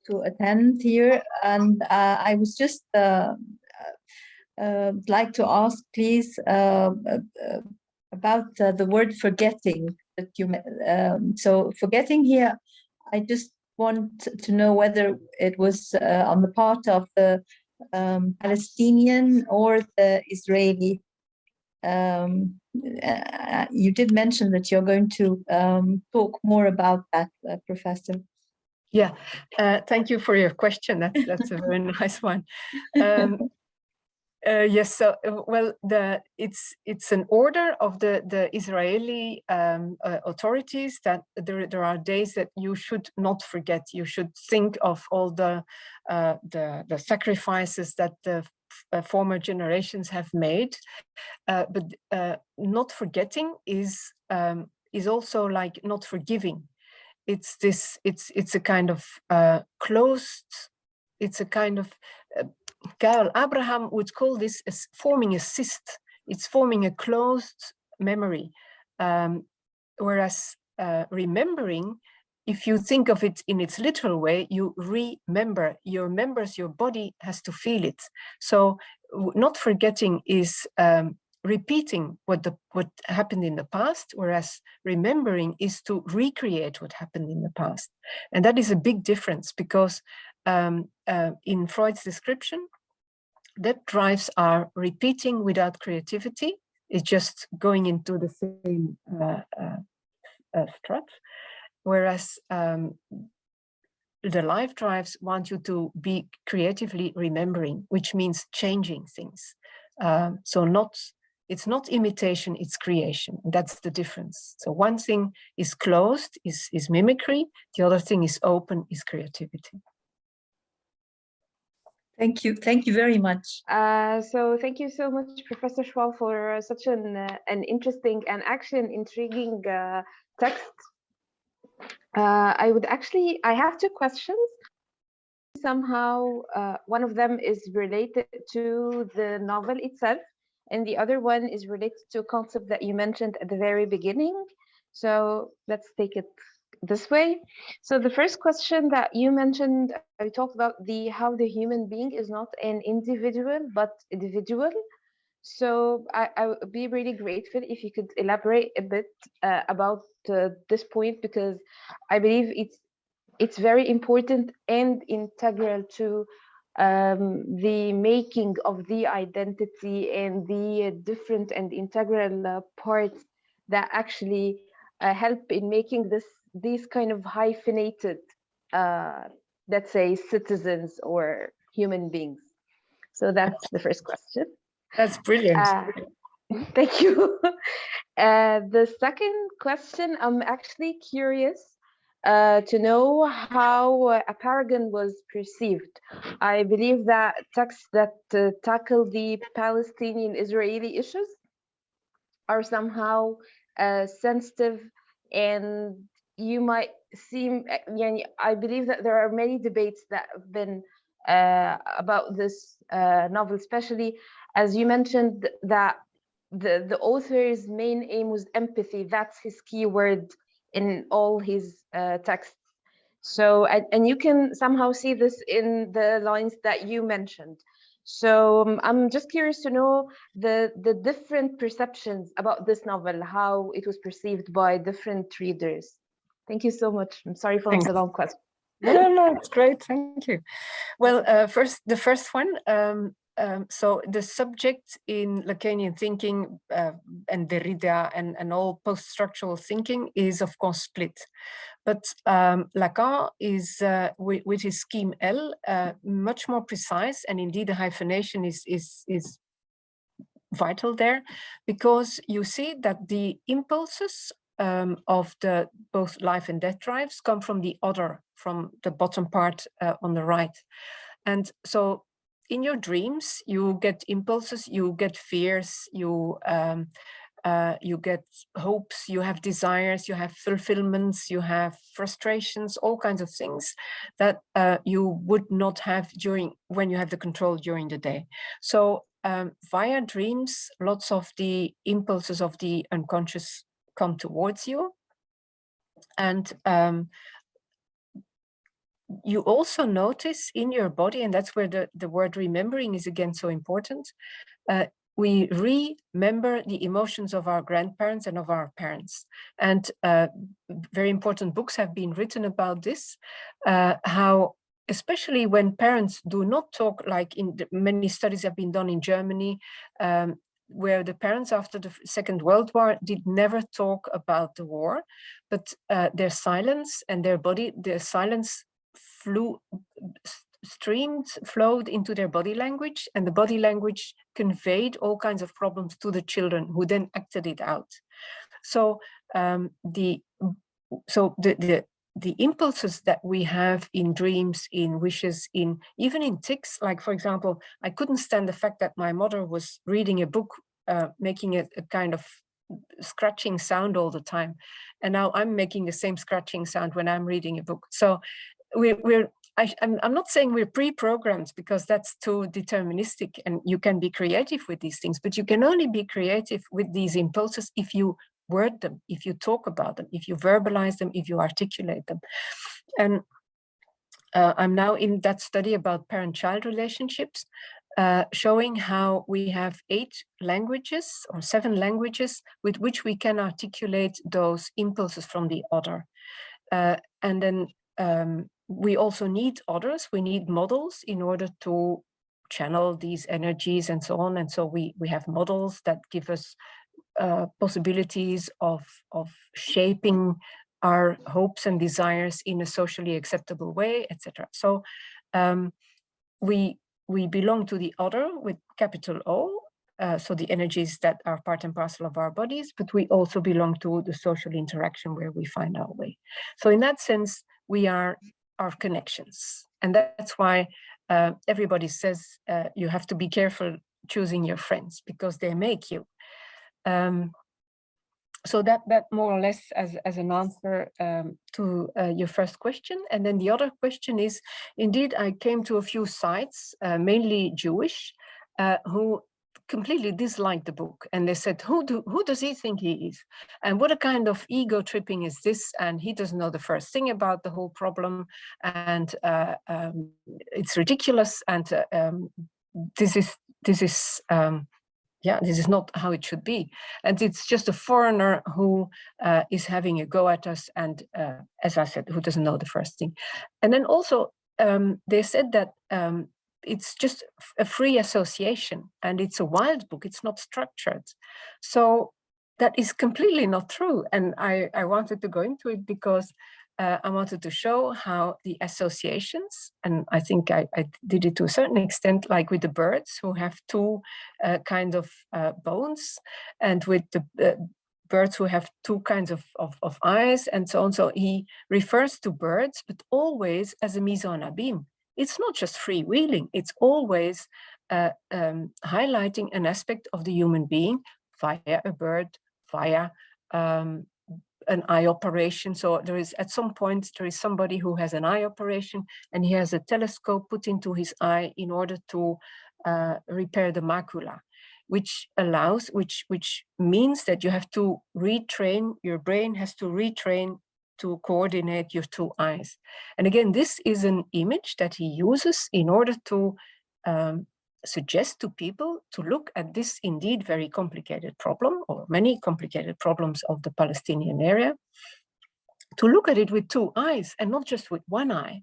to attend here. And I was just like to ask, please, about the word forgetting that you so forgetting here, I just want to know whether it was on the part of the Palestinian or the Israeli. You did mention that you're going to talk more about that, Professor. Yeah, thank you for your question. That's a very nice one. Yes, so well, it's an order of the Israeli authorities that there are days that you should not forget. You should think of all the sacrifices that the former generations have made, but not forgetting is also like not forgiving. It's a kind of closed. It's a kind of Karl Abraham would call this as forming a cyst. It's forming a closed memory, whereas remembering, if you think of it in its literal way, you remember. Your members, your body has to feel it. So not forgetting is repeating what happened in the past, whereas remembering is to recreate what happened in the past. And that is a big difference, because in Freud's description, that drives are repeating without creativity. It's just going into the same strut, whereas the life drives want you to be creatively remembering, which means changing things. So it's not imitation, it's creation. That's the difference. So one thing is closed, is mimicry. The other thing is open, is creativity. Thank you very much. So thank you so much, Professor Schwall, for such an interesting and actually an intriguing text. I have two questions. Somehow, one of them is related to the novel itself, and the other one is related to a concept that you mentioned at the very beginning. So let's take it this way. So the first question that you mentioned, we talked about how the human being is not an individual, but individual. So I would be really grateful if you could elaborate a bit about this point, because I believe it's very important and integral to the making of the identity and the different and integral parts that actually help in making these kind of hyphenated, let's say, citizens or human beings. So that's the first question. That's brilliant. Thank you. The second question, I'm actually curious to know how a paragon was perceived. I believe that texts that tackle the Palestinian-Israeli issues are somehow sensitive, and you might seem, I believe that there are many debates that have been about this novel, especially as you mentioned that the author's main aim was empathy. That's his key word in all his texts. So, and you can somehow see this in the lines that you mentioned. So I'm just curious to know the different perceptions about this novel, how it was perceived by different readers. Thank you so much. I'm sorry for the long question. No, it's great. Thank you. Well, the first one. So the subject in Lacanian thinking and Derrida and all post-structural thinking is of course split. But Lacan is, with his scheme L, much more precise, and indeed the hyphenation is vital there, because you see that the impulses of the both life and death drives come from the other, from the bottom part on the right. And so in your dreams, you get impulses, you get fears, you get hopes, you have desires, you have fulfillments, you have frustrations, all kinds of things that you would not have when you have the control during the day. So via dreams, lots of the impulses of the unconscious come towards you. And you also notice in your body, and that's where the word remembering is again so important, we remember the emotions of our grandparents and of our parents. And very important books have been written about this, how especially when parents do not talk, like many studies have been done in Germany, where the parents after the Second World War did never talk about the war, but their silence and their silence flowed into their body language, and the body language conveyed all kinds of problems to the children, who then acted it out. So the impulses that we have in dreams, in wishes, even in tics, like for example, I couldn't stand the fact that my mother was reading a book, making a kind of scratching sound all the time, and now I'm making the same scratching sound when I'm reading a book. So I'm not saying we're pre-programmed, because that's too deterministic, and you can be creative with these things, but you can only be creative with these impulses if you word them, if you talk about them, if you verbalize them, if you articulate them. And I'm now in that study about parent-child relationships, showing how we have 8 languages or 7 languages with which we can articulate those impulses from the other. And then we also need others, we need models in order to channel these energies and so on. And so we have models that give us possibilities of shaping our hopes and desires in a socially acceptable way, etc. So we belong to the other with capital O, so the energies that are part and parcel of our bodies, but we also belong to the social interaction where we find our way. So in that sense, we are our connections. And that's why everybody says you have to be careful choosing your friends, because they make you. So that more or less as an answer to your first question. And then the other question is, indeed, I came to a few sites, mainly Jewish, who completely disliked the book. And they said, who does he think he is? And what a kind of ego tripping is this? And he doesn't know the first thing about the whole problem. And it's ridiculous. And this is not how it should be. And it's just a foreigner who is having a go at us. And as I said, who doesn't know the first thing. And then also they said that it's just a free association, and it's a wild book, it's not structured. So that is completely not true. And I wanted to go into it because I wanted to show how the associations, and I think I did it to a certain extent, like with the birds who have 2 kind of bones, and with birds who have two kinds of eyes and so on. So he refers to birds, but always as a mise en abîme. It's not just freewheeling, it's always highlighting an aspect of the human being via a bird, via an eye operation. So there is, at some point, there is somebody who has an eye operation and he has a telescope put into his eye in order to repair the macula, which means that you have to retrain, your brain has to retrain to coordinate your two eyes. And again, this is an image that he uses in order to suggest to people to look at this indeed very complicated problem, or many complicated problems of the Palestinian area, to look at it with two eyes and not just with one eye.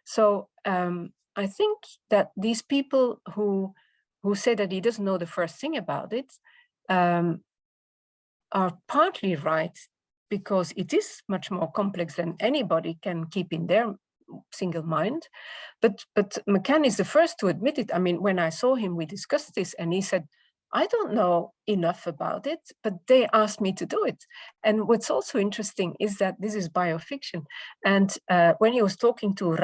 So I think that these people who say that he doesn't know the first thing about it are partly right, because it is much more complex than anybody can keep in their single mind. But McCann is the first to admit it. I mean, when I saw him, we discussed this, and he said, I don't know enough about it, but they asked me to do it. And what's also interesting is that this is biofiction. And when he was talking to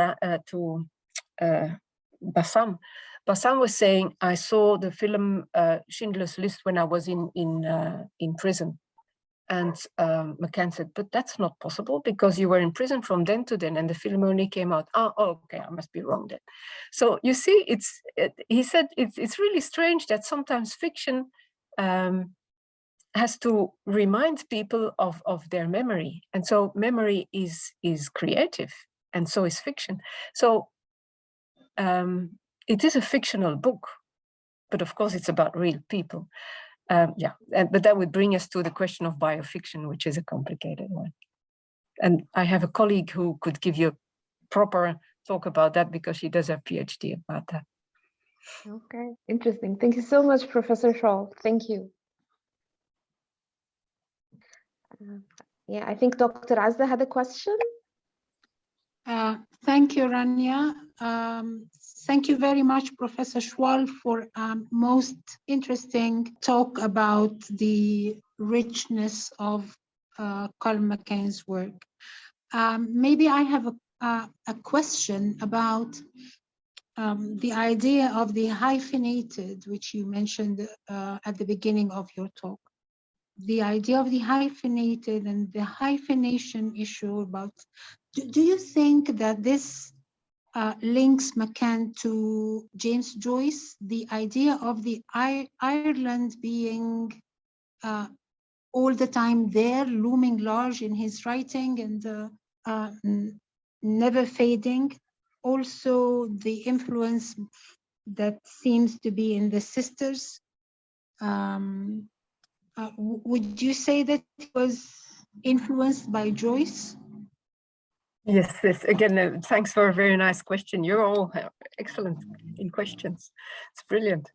Bassam was saying, I saw the film Schindler's List when I was in prison. And McCann said, but that's not possible because you were in prison from then to then and the film only came out. Oh, okay, I must be wrong then. So you see, he said it's really strange that sometimes fiction has to remind people of their memory. And so memory is creative, and so is fiction. So it is a fictional book, but of course it's about real people. But that would bring us to the question of biofiction, which is a complicated one. And I have a colleague who could give you a proper talk about that because she does her PhD about that. Okay, interesting. Thank you so much, Professor Schwall. Thank you. Yeah, I think Dr. Azza had a question. Thank you, Rania. Thank you very much, Professor Schwall, for most interesting talk about the richness of Colum McCann's work. Maybe I have a question about the idea of the hyphenated, which you mentioned at the beginning of your talk. The idea of the hyphenated and the hyphenation issue about, do you think that this links McCann to James Joyce, the idea of the Ireland being all the time there, looming large in his writing and never fading? Also the influence that seems to be in the sisters. Would you say that it was influenced by Joyce? Yes, again, thanks for a very nice question. You're all excellent in questions. It's brilliant.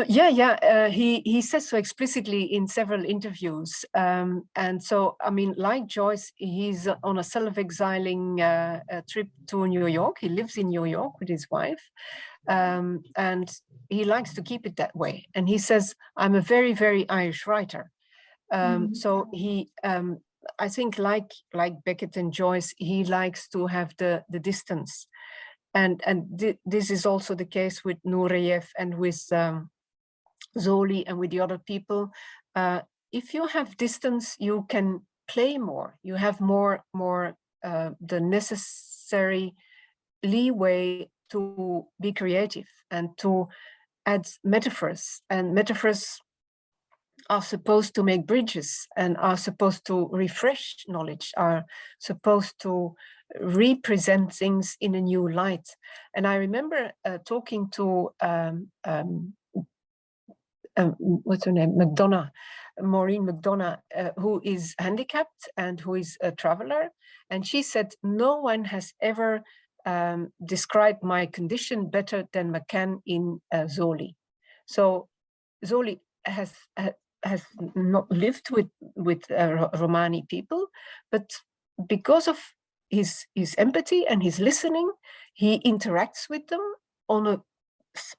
He says so explicitly in several interviews. And so, I mean, like Joyce, he's on a self-exiling trip to New York. He lives in New York with his wife. And he likes to keep it that way. And he says, I'm a very, very Irish writer. So he, I think like Beckett and Joyce, he likes to have the distance. And this is also the case with Nureyev and with Zoli and with the other people. If you have distance, you can play more. You have more the necessary leeway to be creative and to add metaphors. And metaphors are supposed to make bridges and are supposed to refresh knowledge, are supposed to represent things in a new light. And I remember talking to what's her name, Maureen McDonough, who is handicapped and who is a traveler. And she said, no one has ever described my condition better than McCann in Zoli. So Zoli has not lived with Romani people, but because of his empathy and his listening, he interacts with them on a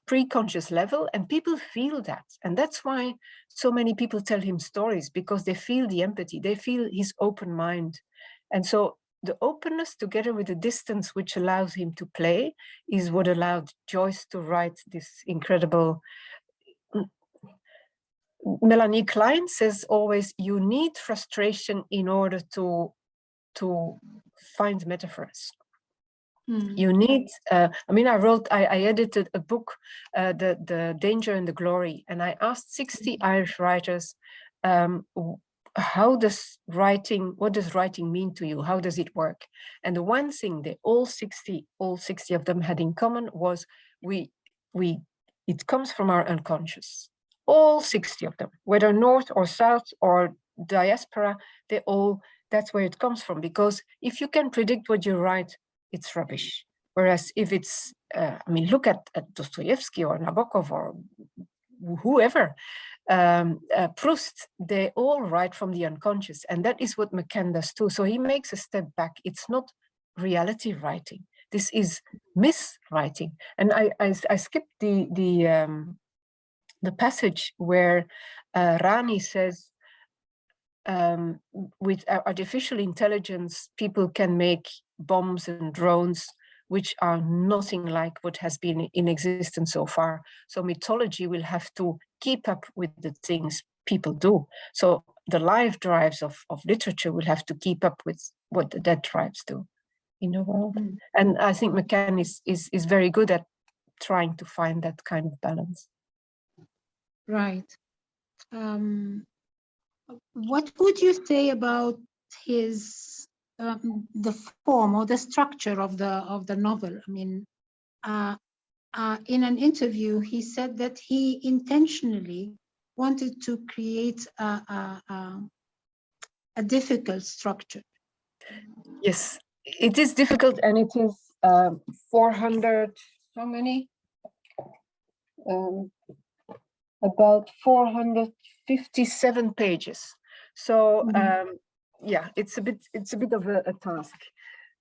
pre-conscious level, and people feel that. And that's why so many people tell him stories, because they feel the empathy, they feel his open mind. And so the openness together with the distance which allows him to play is what allowed Joyce to write this incredible. Melanie Klein says always, you need frustration in order to find metaphors. You need, I mean, I edited a book, The Danger and the Glory, and I asked 60 Irish writers, what does writing mean to you? How does it work? And the one thing they all 60 of them had in common was it comes from our unconscious. All 60 of them, whether North or South or diaspora, that's where it comes from. Because if you can predict what you write, it's rubbish. Whereas if it's, I mean, look at Dostoevsky or Nabokov or whoever, Proust, they all write from the unconscious. And that is what McCann does too. So he makes a step back. It's not reality writing. This is miswriting. And I skipped the passage where Rani says, with artificial intelligence, people can make bombs and drones which are nothing like what has been in existence so far. So mythology will have to keep up with the things people do. So the live drives of literature will have to keep up with what the dead drives do in the world. And I think McCann is very good at trying to find that kind of balance. Right. What would you say about his the form or the structure of the novel? I mean, in an interview, he said that he intentionally wanted to create a difficult structure. Yes, it is difficult, and it is 400. How many? About 457 pages. So yeah, it's a bit of a task,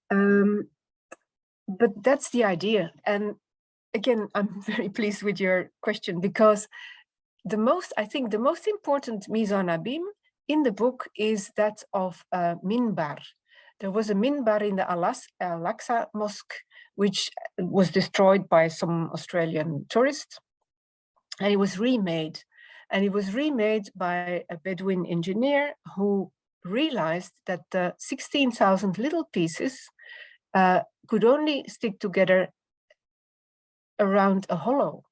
but that's the idea. And again, I'm very pleased with your question, because I think the most important mise en abîme in the book is that of minbar. There was a minbar in the Al-Aqsa Mosque, which was destroyed by some Australian tourists. And it was remade. And it was remade by a Bedouin engineer who realized that the 16,000 little pieces could only stick together around a hollow.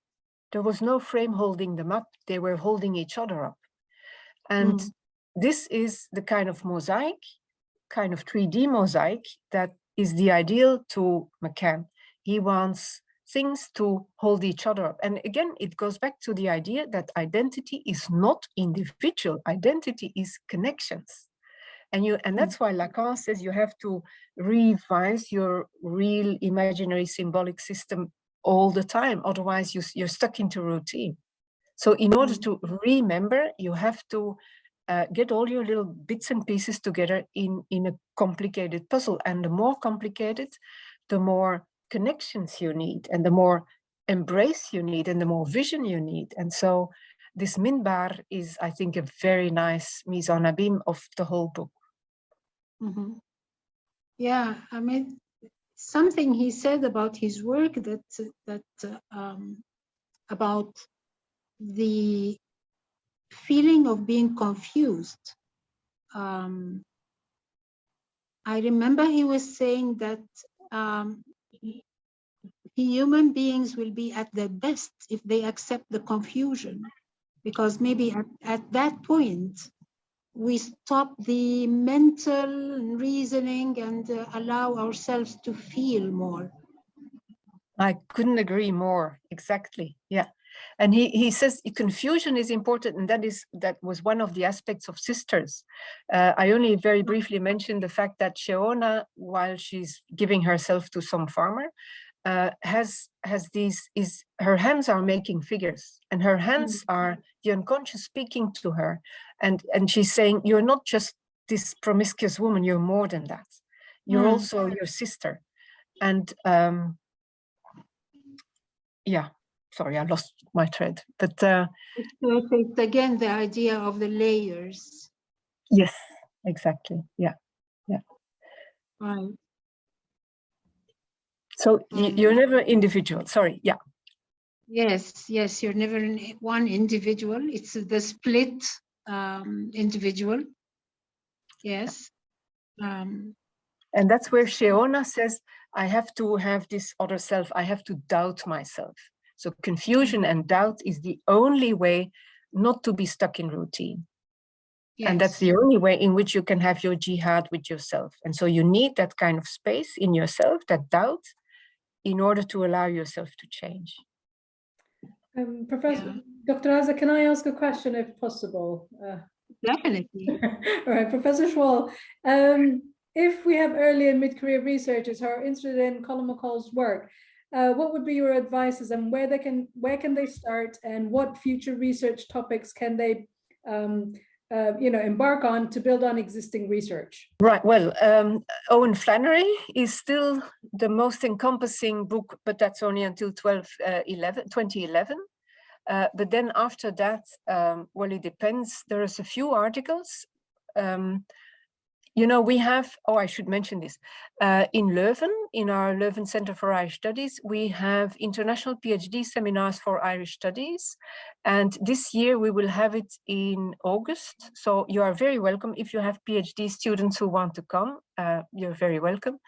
There was no frame holding them up. They were holding each other up. And this is the kind of mosaic, kind of 3D mosaic, that is the ideal to McCann. He wants things to hold each other up. And again, it goes back to the idea that identity is not individual. Identity is connections. And that's why Lacan says you have to revise your real imaginary symbolic system all the time. Otherwise, you're stuck into routine. So in order to remember, you have to get all your little bits and pieces together in a complicated puzzle. And the more complicated, the more connections you need, and the more embrace you need, and the more vision you need. And so this minbar is, I think, a very nice mise en abîme of the whole book. Yeah, I mean, something he said about his work about the feeling of being confused. I remember he was saying that human beings will be at their best if they accept the confusion, because maybe at that point we stop the mental reasoning and allow ourselves to feel more. I couldn't agree more. Exactly. Yeah. And he says confusion is important, and that was one of the aspects of Sisters. I only very briefly mentioned the fact that Shiona, while she's giving herself to some farmer, has her hands are making figures, and her hands are the unconscious speaking to her, and she's saying, you're not just this promiscuous woman, you're more than that. You're also your sister. And yeah, sorry, I lost my thread. But It's perfect. Again, the idea of the layers. yes, exactly. Yeah, yeah. Right. So you're never individual. Sorry. Yeah. Yes, yes, you're never one individual. It's the split individual. Yes. And that's where Shiona says, I have to have this other self. I have to doubt myself. So confusion and doubt is the only way not to be stuck in routine. Yes. And that's the only way in which you can have your jihad with yourself. And so you need that kind of space in yourself, that doubt, in order to allow yourself to change. Professor Dr. Azza, can I ask a question if possible? Definitely. All right, Professor Schwall, if we have early and mid-career researchers who are interested in Colum McCann's work, what would be your advices and where can they start, and what future research topics can they embark on to build on existing research? Right. Well, Owen Flannery is still the most encompassing book, but that's only until 2011. But then after that, well, it depends. There's a few articles. We have, I should mention this, in Leuven, in our Leuven Centre for Irish Studies, we have international PhD seminars for Irish studies. And this year we will have it in August. So you are very welcome. If you have PhD students who want to come, you're very welcome.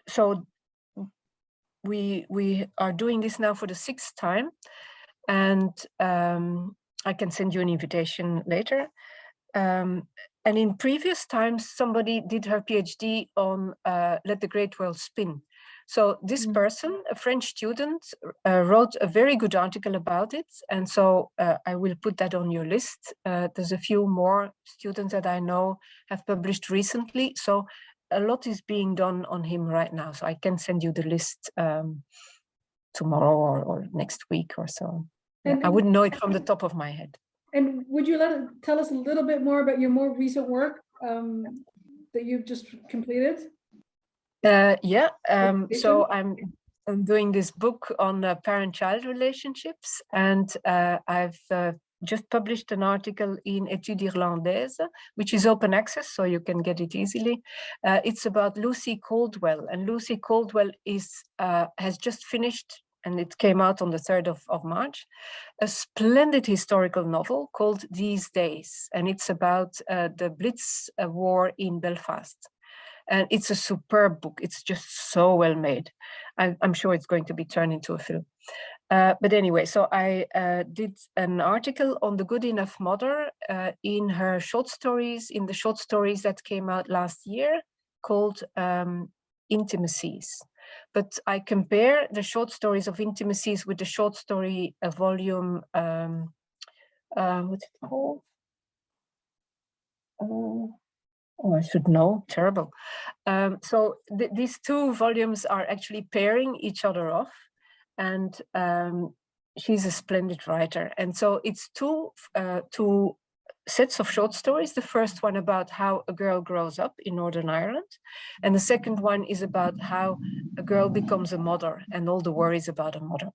So we are doing this now for the 6th time. And I can send you an invitation later. And in previous times, somebody did her PhD on Let the Great World Spin. So this person, a French student, wrote a very good article about it. And so I will put that on your list. There's a few more students that I know have published recently. So a lot is being done on him right now. So I can send you the list tomorrow or next week or so. Yeah, I wouldn't know it from the top of my head. And would you tell us a little bit more about your more recent work that you've just completed? So I'm doing this book on parent-child relationships, and I've just published an article in Études Irlandaises, which is open access, so you can get it easily. It's about Lucy Caldwell, and Lucy Caldwell has just finished, and it came out on the 3rd of March, a splendid historical novel called These Days. And it's about the Blitz War in Belfast. And it's a superb book. It's just so well made. I'm sure it's going to be turned into a film. But anyway, so I did an article on the Good Enough Mother in the short stories that came out last year called Intimacies. But I compare the short stories of Intimacies with the short story volume, what's it called? I should know, terrible. So these two volumes are actually pairing each other off, and she's a splendid writer. And so it's two sets of short stories. The first one about how a girl grows up in Northern Ireland. And the second one is about how a girl becomes a mother and all the worries about a mother.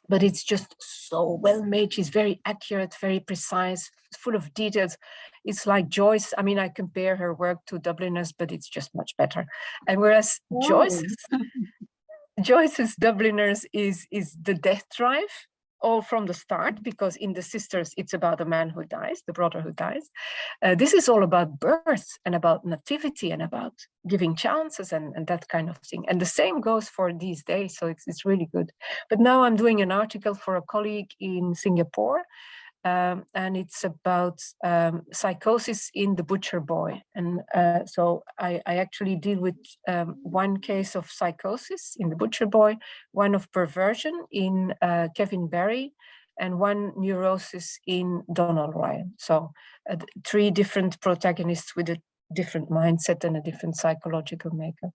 But it's just so well made. She's very accurate, very precise, full of details. It's like Joyce. I mean, I compare her work to Dubliners, but it's just much better. And whereas Joyce's Dubliners is the death drive, all from the start, because in the Sisters, it's about a man who dies, the brother who dies. This is all about birth and about nativity and about giving chances and that kind of thing. And the same goes for These Days, so it's really good. But now I'm doing an article for a colleague in Singapore, and it's about psychosis in The Butcher Boy. And so I actually deal with one case of psychosis in The Butcher Boy, one of perversion in Kevin Barry, and one neurosis in Donald Ryan. So 3 different protagonists with a different mindset and a different psychological makeup.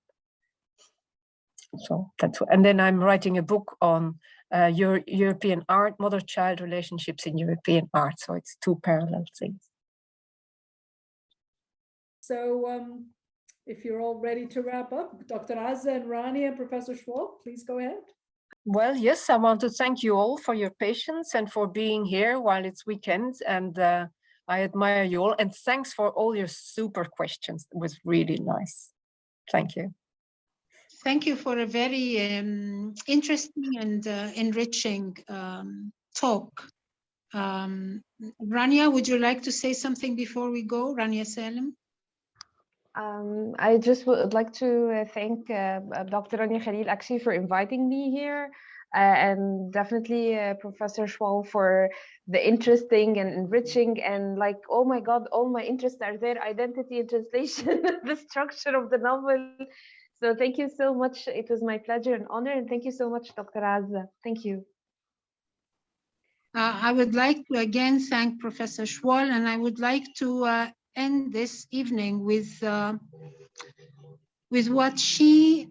So that's, and then I'm writing a book on European art, mother-child relationships in European art. So it's 2 parallel things. So if you're all ready to wrap up, Dr. Azza and Rania and Professor Schwall, please go ahead. Well, yes, I want to thank you all for your patience and for being here while it's weekend. And I admire you all. And thanks for all your super questions. It was really nice. Thank you. Thank you for a very interesting and enriching talk. Rania, would you like to say something before we go? Rania Salem. I just would like to thank Dr. Rania Khalil actually for inviting me here, and definitely Professor Schwall for the interesting and enriching, and like, oh my God, all my interests are there: identity and translation, the structure of the novel. So thank you so much. It was my pleasure and honor, and thank you so much, Dr. Azza. Thank you. I would like to again thank Professor Schwall, and I would like to end this evening with what she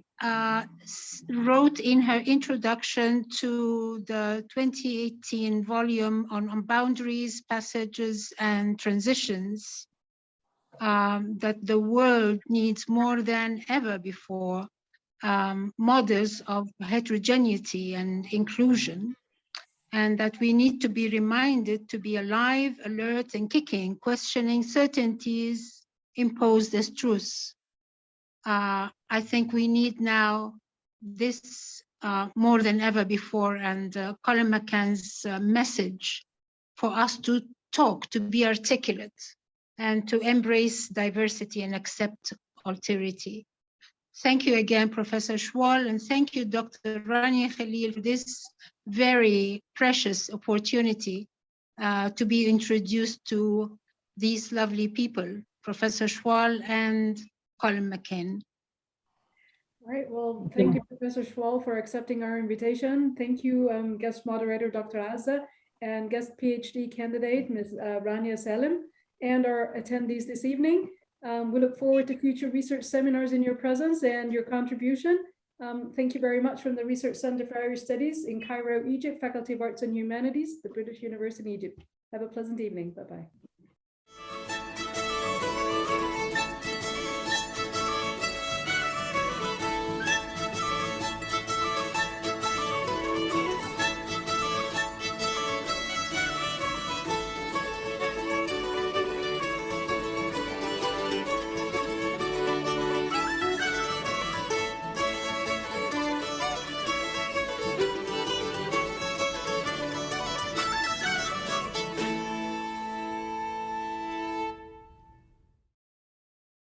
wrote in her introduction to the 2018 volume on boundaries, passages, and transitions, that the world needs more than ever before models of heterogeneity and inclusion, and that we need to be reminded to be alive, alert, and kicking, questioning certainties imposed as truths. I think we need now this more than ever before, and Colum McCann's message for us to talk, to be articulate, and to embrace diversity and accept alterity. Thank you again, Professor Schwall, and thank you, Dr. Rania Khalil, for this very precious opportunity to be introduced to these lovely people, Professor Schwall and Colum McCann. All right, well, thank you, Professor Schwall, for accepting our invitation. Thank you, guest moderator, Dr. Azza, and guest PhD candidate, Ms. Rania Salem, and our attendees this evening. We look forward to future research seminars in your presence and your contribution. Thank you very much from the Research Centre for Irish Studies in Cairo, Egypt, Faculty of Arts and Humanities, the British University in Egypt. Have a pleasant evening. Bye-bye.